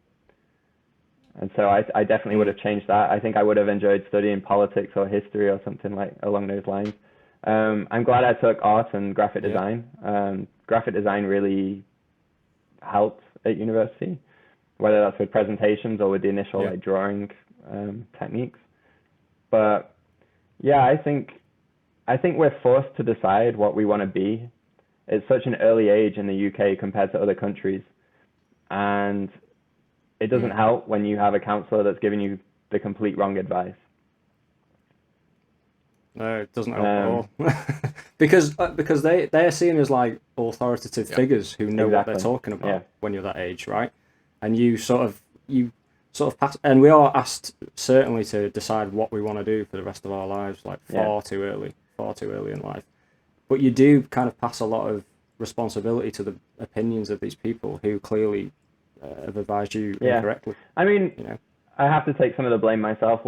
so I definitely would have changed that. I think I would have enjoyed studying politics or history or something like along those lines. I'm glad I took art and graphic design. Graphic design really helped at university, whether that's with presentations or with the initial like drawing techniques. But yeah, I think we're forced to decide what we want to be. It's such an early age in the UK compared to other countries. And it doesn't help when you have a counsellor that's giving you the complete wrong advice. No, it doesn't help at all. because they are seen as like authoritative figures who know what they're talking about when you're that age, right? And you sort of pass, and we are asked certainly to decide what we want to do for the rest of our lives, like far too early in life. But you do kind of pass a lot of responsibility to the opinions of these people who clearly have advised you incorrectly. I mean, I have to take some of the blame myself.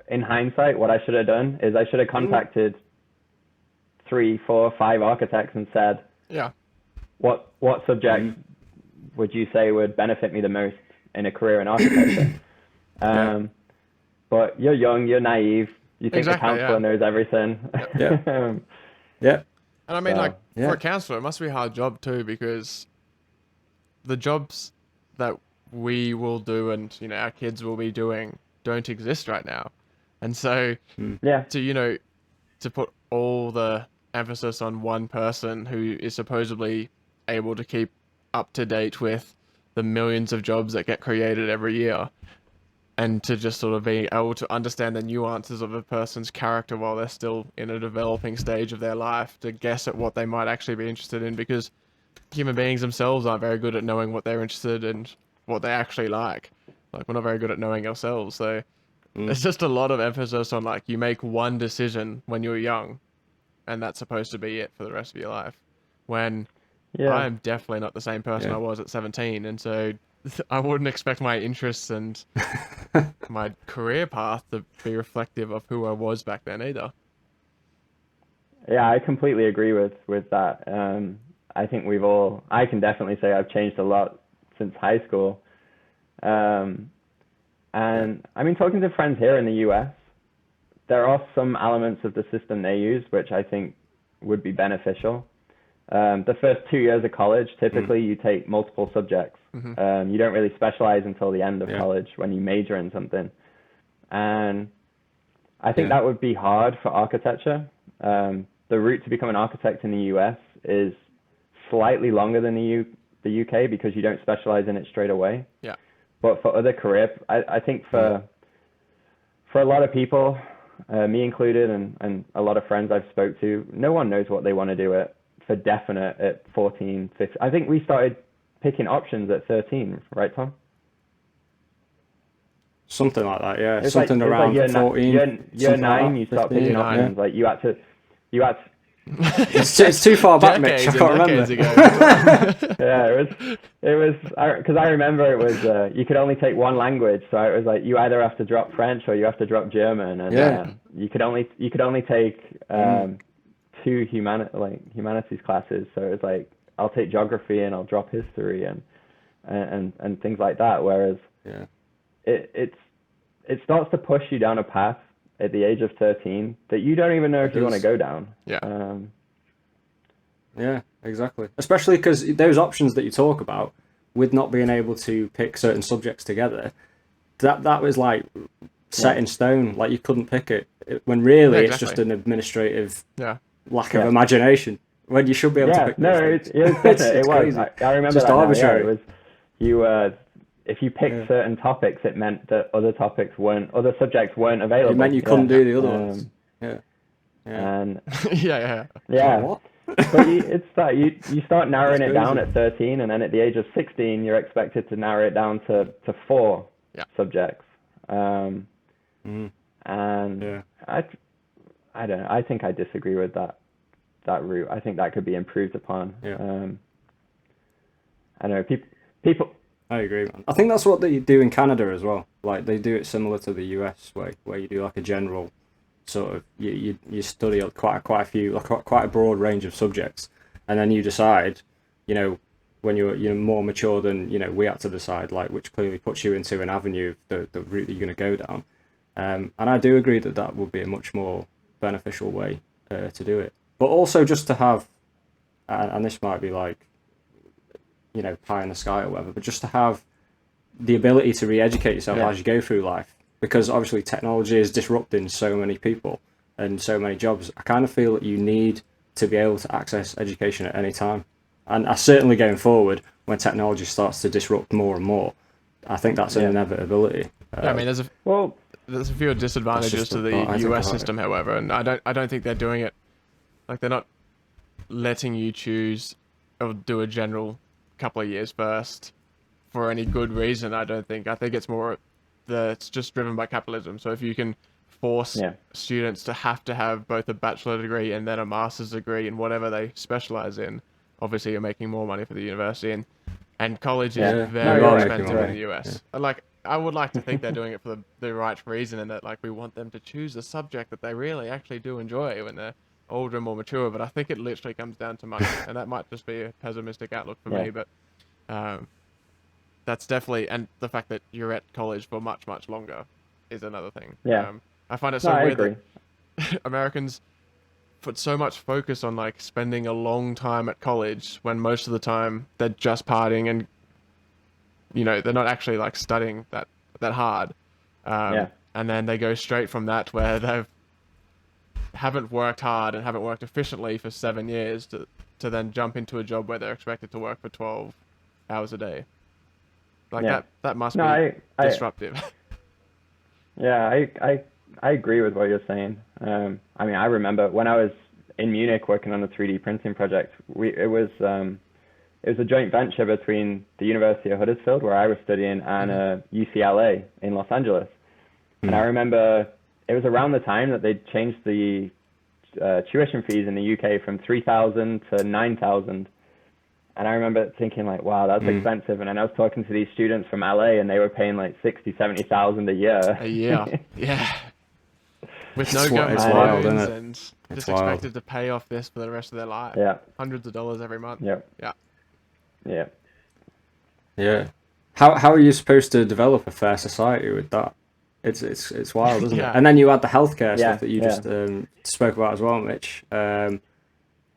In hindsight, what I should have done is I should have contacted 3, 4, 5 architects and said, what subject would you say would benefit me the most in a career in architecture? But you're young, you're naive, you think the counsellor knows everything. And I mean, for a counsellor, it must be a hard job too, because the jobs that we will do and, our kids will be doing don't exist right now. And so, to put all the emphasis on one person who is supposedly able to keep up to date with the millions of jobs that get created every year, and to just sort of be able to understand the nuances of a person's character while they're still in a developing stage of their life, to guess at what they might actually be interested in, because human beings themselves aren't very good at knowing what they're interested in, what they actually like. Like, we're not very good at knowing ourselves. So there's just a lot of emphasis on, like, you make one decision when you're young, and that's supposed to be it for the rest of your life. When I'm definitely not the same person I was at 17, and so I wouldn't expect my interests and my career path to be reflective of who I was back then either. Yeah, I completely agree with that. I think I can definitely say I've changed a lot since high school. And I mean, talking to friends here in the US, there are some elements of the system they use which I think would be beneficial. The first 2 years of college, typically you take multiple subjects. You don't really specialize until the end of college when you major in something. And I think that would be hard for architecture. The route to become an architect in the US is slightly longer than the UK because you don't specialize in it straight away. Yeah. But for other careers, I think for a lot of people, me included, and a lot of friends I've spoke to, no one knows what they want to do for definite at 14, 15. I think we started picking options at 13, right, Tom? Something like that, yeah. It's something like, around year 14. Year 9, you start picking options. Like you had to. It's too far back, Mitch. I can't remember. Yeah, it was because I remember it was you could only take one language, so it was like you either have to drop French or you have to drop German, and you could only take 2 humanities classes. So it was like I'll take geography and I'll drop history and things like that. Whereas it starts to push you down a path at the age of 13 that you don't even know if you want to go down. Yeah, exactly. Especially because those options that you talk about, with not being able to pick certain subjects together, that was like set in stone. Like you couldn't pick it when really it's just an administrative lack of imagination. When you should be able to pick. No, it was. I remember just that arbitrary. It was if you picked certain topics, it meant that other subjects weren't available. It meant you couldn't do the other ones. Yeah. And yeah. What? But you start narrowing it down at 13, and then at the age of 16, you're expected to narrow it down to 4 subjects. And I don't know. I think I disagree with that route. I think that could be improved upon. I don't know, people. I agree, man. I think that's what they do in Canada as well. Like, they do it similar to the US, where you do like a general sort of, you study quite a broad range of subjects, and then you decide, when you're more mature than we had to decide, like, which clearly puts you into an avenue of the route that you're going to go down. And I do agree that would be a much more beneficial way to do it. But also just to have, and this might be like, pie in the sky or whatever, but just to have the ability to re-educate yourself as you go through life, because obviously technology is disrupting so many people and so many jobs. I kind of feel that you need to be able to access education at any time, and certainly going forward, when technology starts to disrupt more and more, I think that's an inevitability. I mean, there's a few disadvantages to the US system, however, and I don't think they're doing it, like, they're not letting you choose or do a general couple of years first for any good reason. I think it's more that it's just driven by capitalism. So if you can force students to have both a bachelor degree and then a master's degree in whatever they specialize in, obviously you're making more money for the university, and college is very expensive in the US. Like, I would like to think they're doing it for the right reason, and that, like, we want them to choose a subject that they really actually do enjoy when they're older and more mature. But I think it literally comes down to money, and that might just be a pessimistic outlook for me, but that's definitely, and the fact that you're at college for much, much longer is another thing. I find it so weird that Americans put so much focus on, like, spending a long time at college when most of the time they're just partying and they're not actually, like, studying that hard. And then they go straight from that, where they haven't worked hard and haven't worked efficiently for 7 years, to then jump into a job where they're expected to work for 12 hours a day. Like, that must be disruptive. I agree with what you're saying. I mean, I remember when I was in Munich working on a 3D printing project, it was a joint venture between the University of Huddersfield, where I was studying, and UCLA in Los Angeles. And I remember it was around the time that they changed the tuition fees in the UK from $3,000 to $9,000. And I remember thinking, like, wow, that's expensive. And then I was talking to these students from LA, and they were paying like $60,000-$70,000 a year. Yeah. With no government loans, and just expected to pay off this for the rest of their life. Hundreds of dollars every month. How are you supposed to develop a fair society with that? It's wild, isn't it? And then you add the healthcare stuff that you just spoke about as well, Mitch.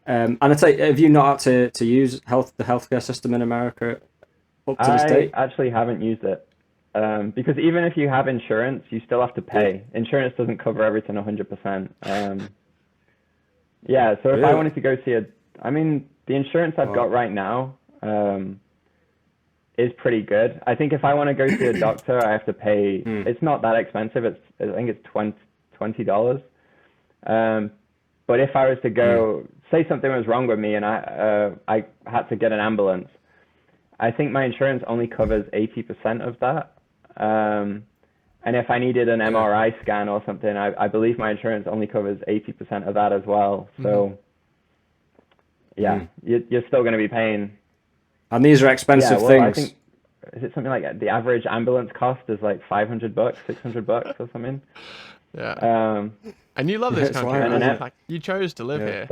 And I'd say, have you not had to use the healthcare system in America up to this date? I actually haven't used it. Because even if you have insurance, you still have to pay. Insurance doesn't cover everything 100%. So if I wanted to go see the insurance I've got right now is pretty good. I think if I want to go see a doctor, I have to pay. It's not that expensive. I think it's $20. But if I was to go, say something was wrong with me and I had to get an ambulance, I think my insurance only covers 80% of that. And if I needed an MRI scan or something, I believe my insurance only covers 80% of that as well. So, you're still going to be paying. And these are expensive things. I think, is it something like the average ambulance cost is like $500, $600 or something? And you love this country, right? Like, you chose to live here.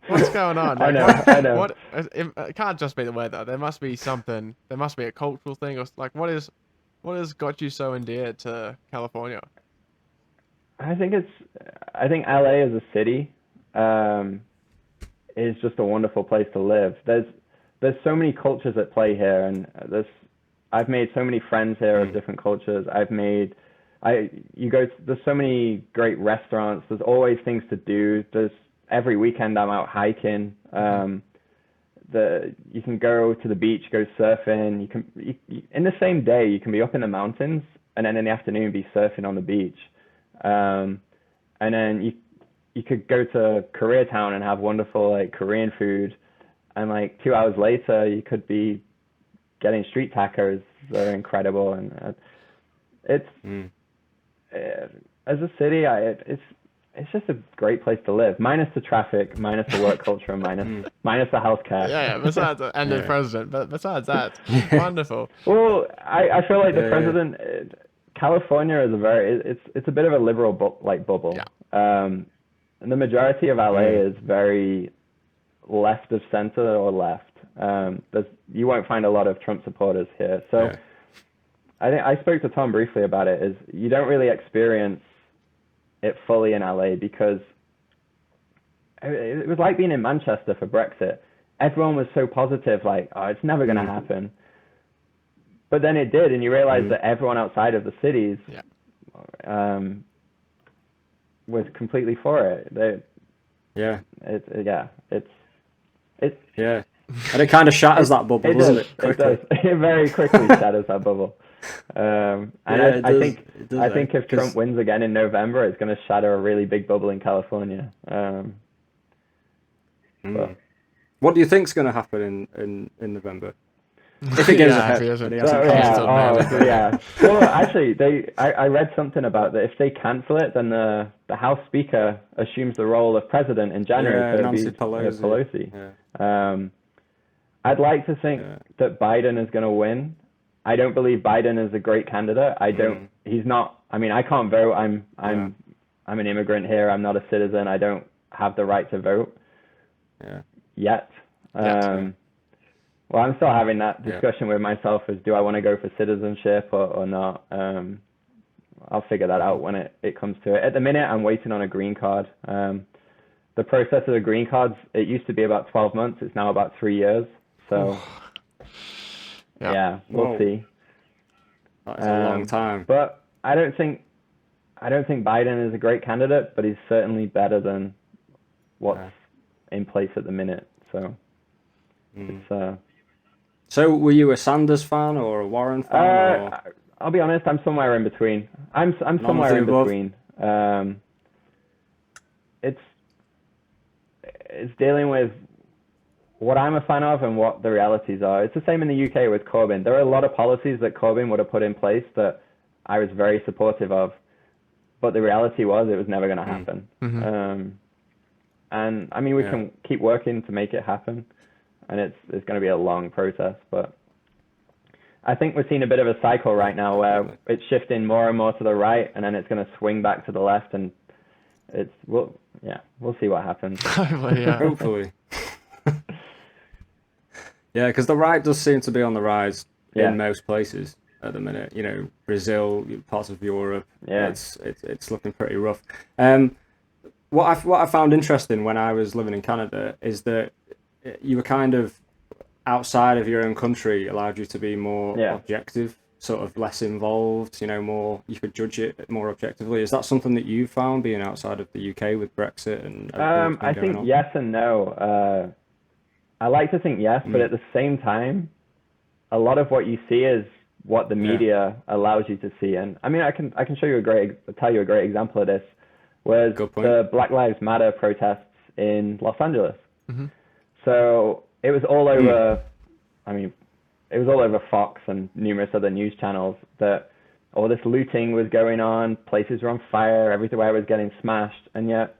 What's going on? Like, I know. It can't just be the weather. There must be something. There must be a cultural thing, or like, what has got you so endeared to California? I think LA as a city is just a wonderful place to live. There's so many cultures at play here, and I've made so many friends here of different cultures. There's so many great restaurants. There's always things to do. Every weekend I'm out hiking. you can go to the beach, go surfing. In the same day, you can be up in the mountains, and then in the afternoon be surfing on the beach. And then you could go to Koreatown and have wonderful like Korean food, and like 2 hours later you could be getting street tacos that are incredible. And it's as a city, it's just a great place to live, minus the traffic, minus the work culture, and minus the healthcare. Yeah. Besides, and the president, but besides that, wonderful. Well, I feel like the president, California is it's a bit of a liberal bubble. Yeah. And the majority of LA is very left of center or left. You won't find a lot of Trump supporters here. So I think I spoke to Tom briefly about it. Is you don't really experience it fully in LA because it was like being in Manchester for Brexit. Everyone was so positive, like, oh, it's never going to happen. But then it did, and you realize that everyone outside of the cities was completely for it. And it kind of shatters that bubble, doesn't it? It does. It very quickly shatters that bubble. I think if Trump wins again in November, it's going to shatter a really big bubble in California. What do you think's going to happen in November? If it goes ahead. Well, actually, I read something about that. If they cancel it, then the House Speaker assumes the role of president in January. Nancy Pelosi. I'd like to think that Biden is going to win. I don't believe Biden is a great candidate. He's not. I mean, I can't vote. I'm an immigrant here. I'm not a citizen. I don't have the right to vote. Yet. Well, I'm still having that discussion with myself as do I want to go for citizenship or not. I'll figure that out when it comes to it. At the minute, I'm waiting on a green card. The process of the green cards, it used to be about 12 months. It's now about 3 years. So, we'll see. That's a long time. But I don't think Biden is a great candidate, but he's certainly better than what's in place at the minute. So, it's So were you a Sanders fan or a Warren fan? I'll be honest, I'm somewhere in between. I'm somewhere in between. It's dealing with what I'm a fan of and what the realities are. It's the same in the UK with Corbyn. There are a lot of policies that Corbyn would have put in place that I was very supportive of, but the reality was it was never going to happen. And I mean, we can keep working to make it happen. And it's going to be a long process, but I think we're seeing a bit of a cycle right now where it's shifting more and more to the right, and then it's going to swing back to the left, and we'll see what happens. Hopefully. Because the right does seem to be on the rise in most places at the minute. You know, Brazil, parts of Europe. It's looking pretty rough. What I found interesting when I was living in Canada is that you were kind of outside of your own country, allowed you to be more objective, sort of less involved, more, you could judge it more objectively. Is that something that you found being outside of the UK with Brexit and everything I think yes and no. I like to think yes, but at the same time, a lot of what you see is what the media allows you to see. And I mean, I can tell you a great example of this was the Black Lives Matter protests in Los Angeles. So it was all over, it was all over Fox and numerous other news channels that all this looting was going on, places were on fire, everywhere was getting smashed, and yet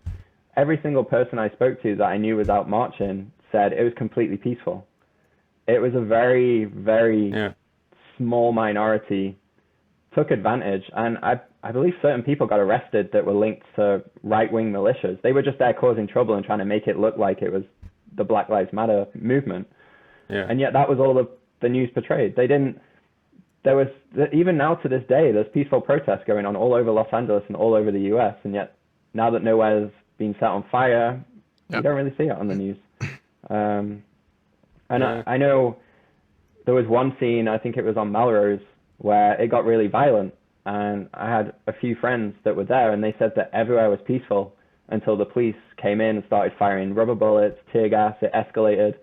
every single person I spoke to that I knew was out marching said it was completely peaceful. It was a very, very small minority took advantage, and I believe certain people got arrested that were linked to right-wing militias. They were just there causing trouble and trying to make it look like it was the Black Lives Matter movement. And yet that was all the news portrayed. Even now to this day, there's peaceful protests going on all over Los Angeles and all over the US, and yet now that nowhere's been set on fire, you don't really see it on the news. I know there was one scene, I think it was on Melrose, where it got really violent, and I had a few friends that were there, and they said that everywhere was peaceful until the police came in and started firing rubber bullets, tear gas. It escalated,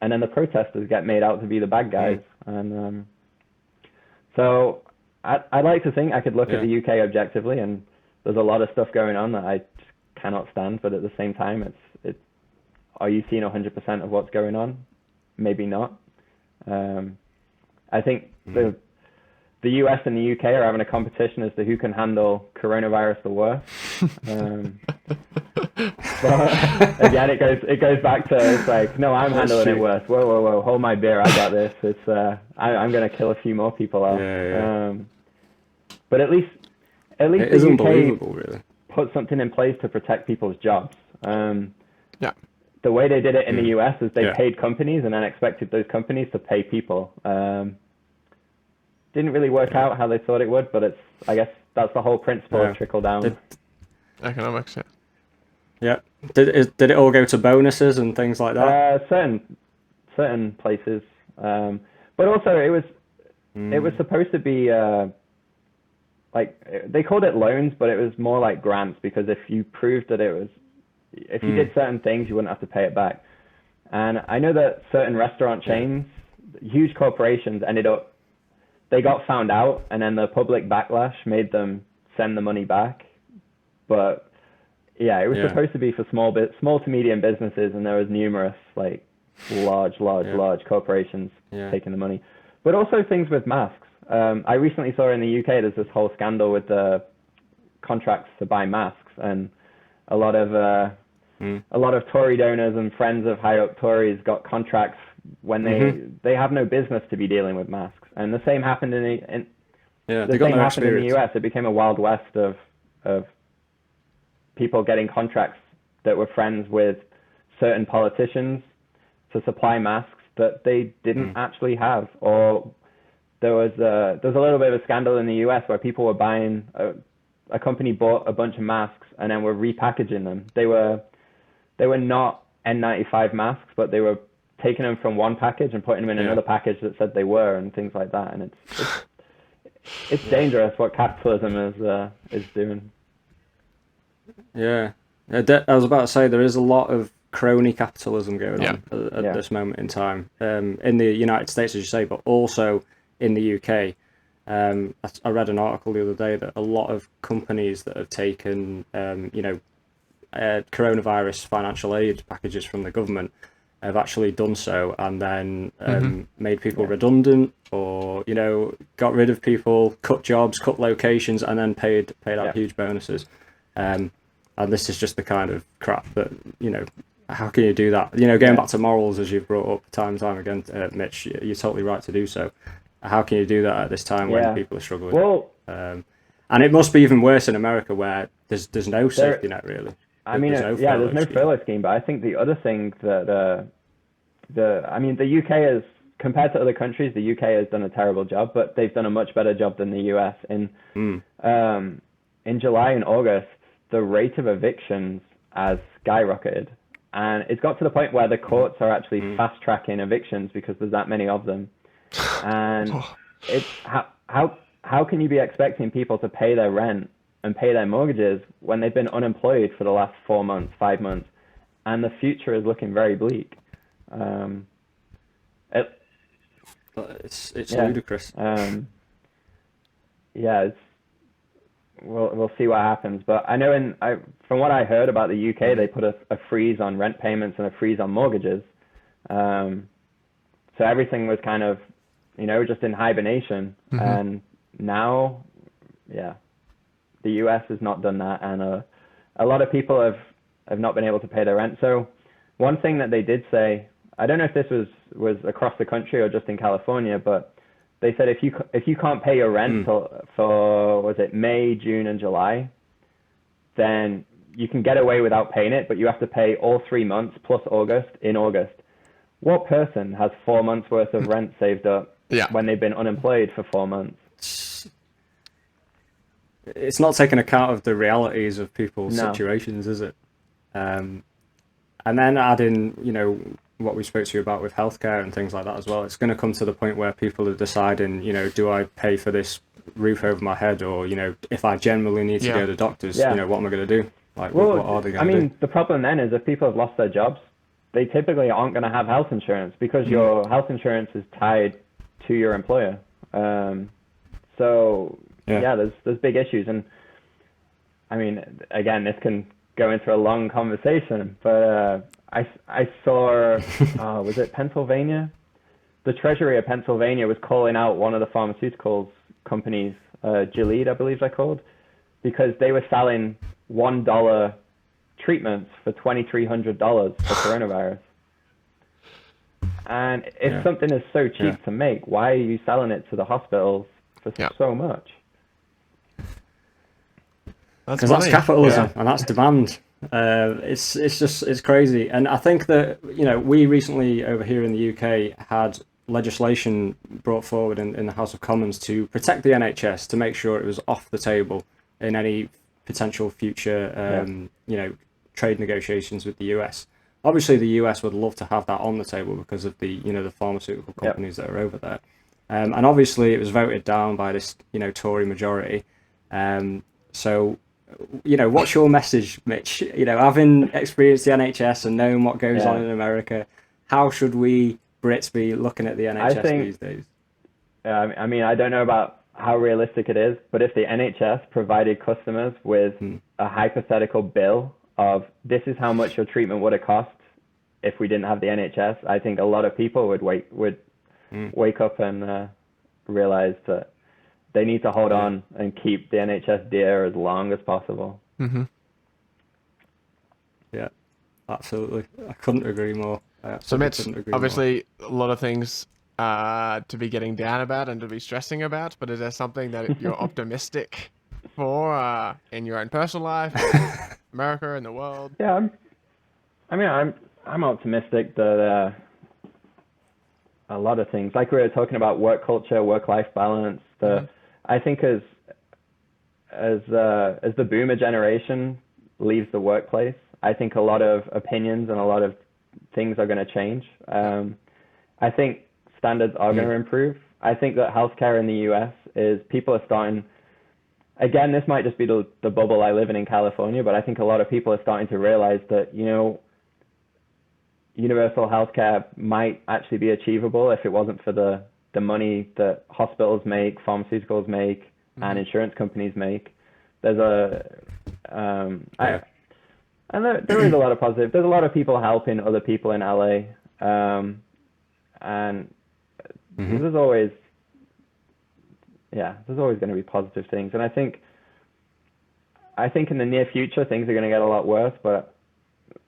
and then the protesters get made out to be the bad guys. And so I like to think I could look at the UK objectively, and there's a lot of stuff going on that I just cannot stand. But at the same time, it's are you seeing 100% of what's going on? Maybe not. I think the US and the UK are having a competition as to who can handle coronavirus the worst. But again, it goes back to, it's like, no, I'm handling it worse. Whoa, hold my beer, I got this. It's I'm going to kill a few more people off. But at least it the is UK unbelievable, really. put something in place to protect people's jobs. The way they did it in the US is they paid companies and then expected those companies to pay people. Didn't really work out how they thought it would, but I guess that's the whole principle of trickle down. Economics, yeah. Did it all go to bonuses and things like that? Certain places, but also it was supposed to be like, they called it loans, but it was more like grants, because if you proved that if you did certain things, you wouldn't have to pay it back. And I know that certain restaurant chains, huge corporations, they got found out, and then the public backlash made them send the money back. But it was supposed to be for small to medium businesses, and there was numerous like large corporations taking the money. But also things with masks. I recently saw in the UK there's this whole scandal with the contracts to buy masks, and a lot of Tory donors and friends of high up Tories got contracts when they have no business to be dealing with masks. And the same happened in the US. It became a wild west of people getting contracts that were friends with certain politicians to supply masks that they didn't actually have. Or there was a little bit of a scandal in the US where people were buying a company bought a bunch of masks and then were repackaging them. They were not N95 masks, but they were taking them from one package and putting them in another package that said they were, and things like that. And it's dangerous what capitalism is doing. Yeah, I was about to say there is a lot of crony capitalism going on at this moment in time in the United States, as you say, but also in the UK. I read an article the other day that a lot of companies that have taken coronavirus financial aid packages from the government have actually done so, and then made people redundant, or got rid of people, cut jobs, cut locations, and then paid out huge bonuses. And this is just the kind of crap that how can you do that? Going back to morals, as you've brought up time and time again, Mitch, you're totally right to do so. How can you do that at this time when people are struggling? Well, and it must be even worse in America, where there's no safety net, really. There's no furlough scheme. But I think the other thing that the UK is, compared to other countries, the UK has done a terrible job, but they've done a much better job than the US. In July and August, the rate of evictions has skyrocketed, and it's got to the point where the courts are actually fast tracking evictions because there's that many of them. And it's how can you be expecting people to pay their rent and pay their mortgages when they've been unemployed for the last 4 months, 5 months, and the future is looking very bleak. It's ludicrous. We'll see what happens. But I know from what I heard about the UK, they put a freeze on rent payments and a freeze on mortgages. So everything was kind of, just in hibernation. And now, the US has not done that, and a lot of people have not been able to pay their rent. So one thing that they did say, I don't know if this was across the country or just in California, but they said if you can't pay your rent for was it May, June, and July, then you can get away without paying it, but you have to pay all 3 months plus August in August. What person has 4 months worth of rent saved up when they've been unemployed for 4 months? It's not taking account of the realities of people's situations, is it? And then add in, what we spoke to you about with healthcare and things like that as well. It's going to come to the point where people are deciding, do I pay for this roof over my head, or if I generally need to go to doctors, what am I going to do? Like, what are they going to do? The problem then is if people have lost their jobs, they typically aren't going to have health insurance because your health insurance is tied to your employer. So there's big issues. And I mean, again, this can go into a long conversation, but I saw, was it Pennsylvania? The Treasury of Pennsylvania was calling out one of the pharmaceuticals companies, Gilead, I believe they're called, because they were selling $1 treatments for $2,300 for coronavirus. And if something is so cheap to make, why are you selling it to the hospitals for so much? Because that's capitalism and that's demand. It's crazy. And I think that, we recently over here in the UK had legislation brought forward in the House of Commons to protect the NHS, to make sure it was off the table in any potential future, trade negotiations with the US. Obviously, the US would love to have that on the table because of the, the pharmaceutical companies that are over there. And obviously, it was voted down by this, Tory majority. So, what's your message, Mitch? Having experienced the NHS and knowing what goes on in America, how should we Brits be looking at the NHS these days? I mean, I don't know about how realistic it is, but if the NHS provided customers with a hypothetical bill of this is how much your treatment would have cost if we didn't have the NHS, I think a lot of people would wake up and realize that they need to hold on and keep the NHS dear as long as possible. Mm-hmm. Yeah, absolutely. I couldn't agree more. So Mitch, obviously a lot of things to be getting down about and to be stressing about, but is there something that you're optimistic for in your own personal life, America, and the world? Yeah, I'm optimistic that a lot of things, like we were talking about, work culture, work-life balance. I think as the boomer generation leaves the workplace, I think a lot of opinions and a lot of things are going to change. I think standards are going to improve. I think that healthcare in the US is people are starting. Again, this might just be the bubble I live in California, but I think a lot of people are starting to realize that, universal healthcare might actually be achievable if it wasn't for the money that hospitals make, pharmaceuticals make, and insurance companies make. There's and there is a lot of positive. There's a lot of people helping other people in LA, and there's always going to be positive things. And I think in the near future things are going to get a lot worse, but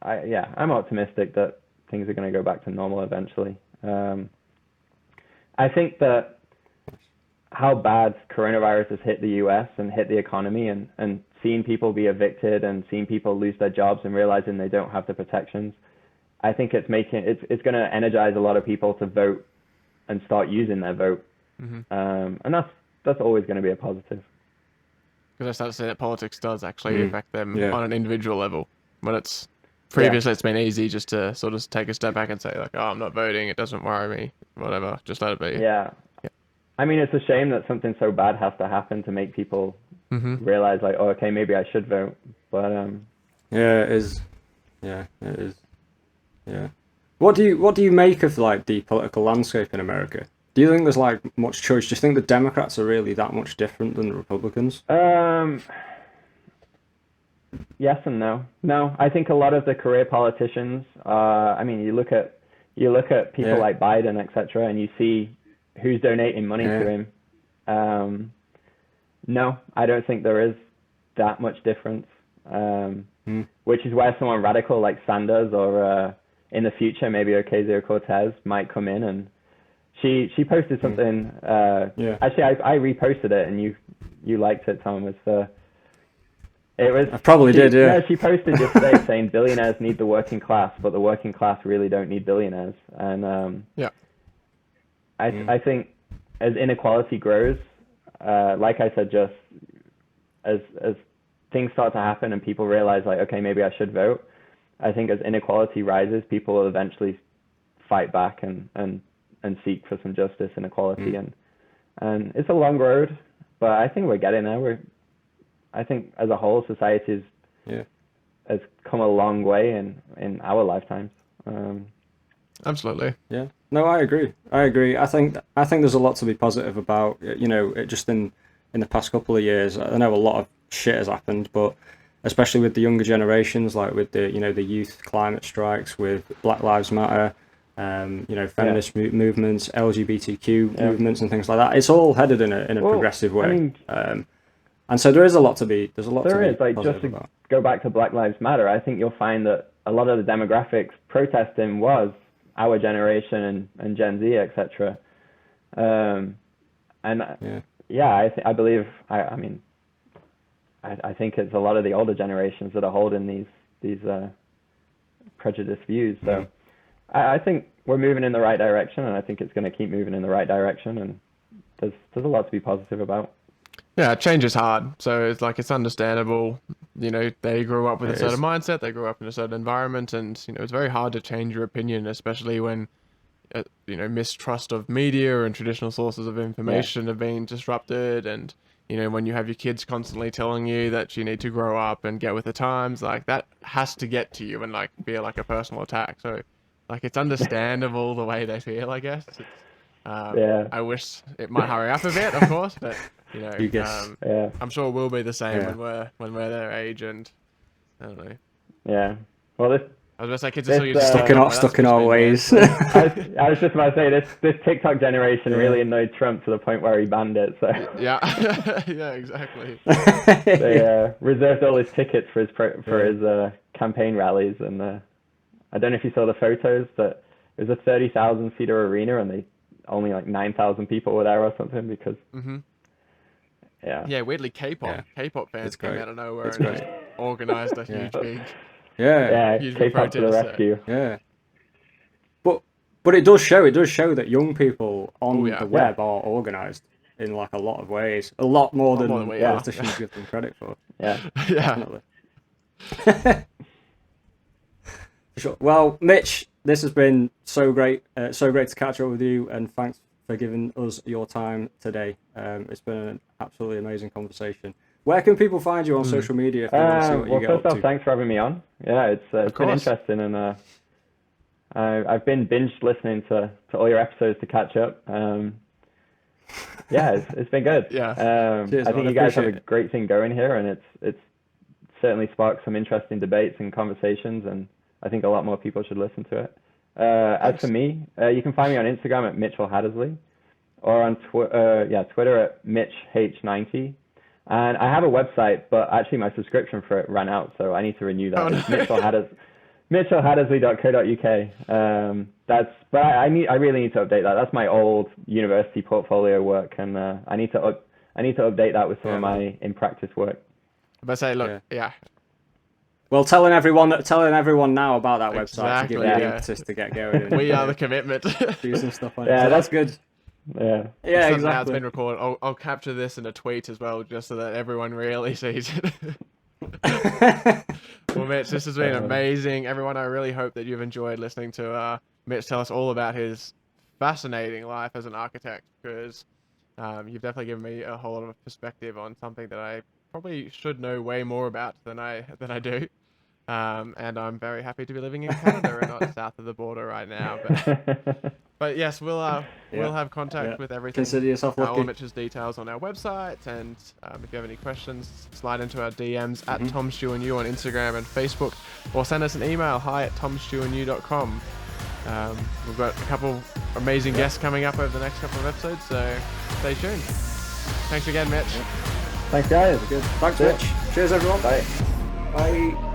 I'm optimistic that things are going to go back to normal eventually. I think that how bad coronavirus has hit the US and hit the economy, and seeing people be evicted and seeing people lose their jobs and realizing they don't have the protections, I think it's going to energize a lot of people to vote and start using their vote. And that's always going to be a positive. Because I start to say that politics does actually affect them on an individual level. When it's previously it's been easy just to sort of take a step back and say like, oh, I'm not voting, it doesn't worry me, whatever, just let it be. Yeah. I mean, it's a shame that something so bad has to happen to make people realize like, oh, okay, maybe I should vote. But yeah, it is. Yeah, it is. Yeah. What do you make of like the political landscape in America? Do you think there's like much choice? Do you think the Democrats are really that much different than the Republicans? Yes and no. No, I think a lot of the career politicians. I mean, you look at people like Biden, etc., and you see who's donating money to him. No, I don't think there is that much difference. Which is where someone radical like Sanders or in the future maybe Ocasio-Cortez might come in, and she posted something. Actually, I reposted it and you liked it, Tom. I probably did. Yeah. No, she posted yesterday saying billionaires need the working class, but the working class really don't need billionaires. And I think as inequality grows, like I said, just as things start to happen and people realize like, okay, maybe I should vote. I think as inequality rises, people will eventually fight back and seek for some justice and equality. And it's a long road, but I think we're getting there. I think as a whole, society has come a long way in our lifetimes. Absolutely. Yeah. No, I agree. I think there's a lot to be positive about. It just in the past couple of years, I know a lot of shit has happened, but especially with the younger generations, like with the the youth climate strikes, with Black Lives Matter, feminist movements, LGBTQ movements, and things like that. It's all headed in a progressive way. I mean, and so there is a lot to be. There's a lot. There is, like, just to about. Go back to Black Lives Matter. I think you'll find that a lot of the demographics protesting was our generation and Gen Z, etc. I believe. I think it's a lot of the older generations that are holding these prejudiced views. So I think we're moving in the right direction, and I think it's going to keep moving in the right direction. And there's a lot to be positive about. Yeah, change is hard. So it's understandable. They grew up with a certain mindset. They grew up in a certain environment, and it's very hard to change your opinion, especially when mistrust of media and traditional sources of information have been disrupted, and when you have your kids constantly telling you that you need to grow up and get with the times, like that has to get to you and be like a personal attack. So it's understandable the way they feel, I guess. I wish it might hurry up a bit, of course, but I'm sure we'll be the same when we're their age, and I don't know. Yeah. Well, I was going to say kids are so used to stuck in our ways. I was just about to say this TikTok generation really annoyed Trump to the point where he banned it. So yeah, yeah, exactly. They reserved all his tickets for his campaign rallies, and I don't know if you saw the photos, but it was a 30,000 seater arena, and only 9,000 people were there or something because. Yeah, weirdly K-pop fans came out of nowhere and just organized a huge big. Huge K-pop to the rescue. Yeah. But it does show that young people on the web are organized in a lot of ways. A lot more than politicians give them credit for. Yeah. Definitely. For sure. Well, Mitch, this has been so great to catch up with you, and thanks for giving us your time today. It's been an absolutely amazing conversation. Where can people find you on social media if they want to see what you get up to? First off, thanks for having me on. Yeah, it's been interesting, and I've been binge listening to all your episodes to catch up. It's been good. Cheers, I think you guys have a great thing going here, and it's certainly sparked some interesting debates and conversations, and I think a lot more people should listen to it. As for me, you can find me on Instagram at Mitchell Hattersley, or on Twitter at MitchH90. And I have a website, but actually my subscription for it ran out, so I need to renew that. It's MitchellHattersley.co.uk. I really need to update that. That's my old university portfolio work, and I need to update that with some of my in practice work. But say, look, Well, telling everyone now about that website to give them the impetus to get going. We are the commitment. Do some stuff on it. So that's good. Yeah, exactly. Now it's been recorded. I'll capture this in a tweet as well, just so that everyone really sees it. Well, Mitch, this has been amazing. Everyone, I really hope that you've enjoyed listening to Mitch tell us all about his fascinating life as an architect, because you've definitely given me a whole lot of perspective on something that I probably should know way more about than I do. And I'm very happy to be living in Canada and not south of the border right now. But yes, we'll have contact with everything. Consider yourself lucky. All Mitch's details on our website, and if you have any questions, slide into our DMs at TomStewandYou on Instagram and Facebook, or send us an email, hi@tomstewandyu.com. We've got a couple amazing guests coming up over the next couple of episodes, so stay tuned. Thanks again, Mitch. Thanks, guys. Good. Thanks, Mitch. Cheers, everyone. Bye. Bye.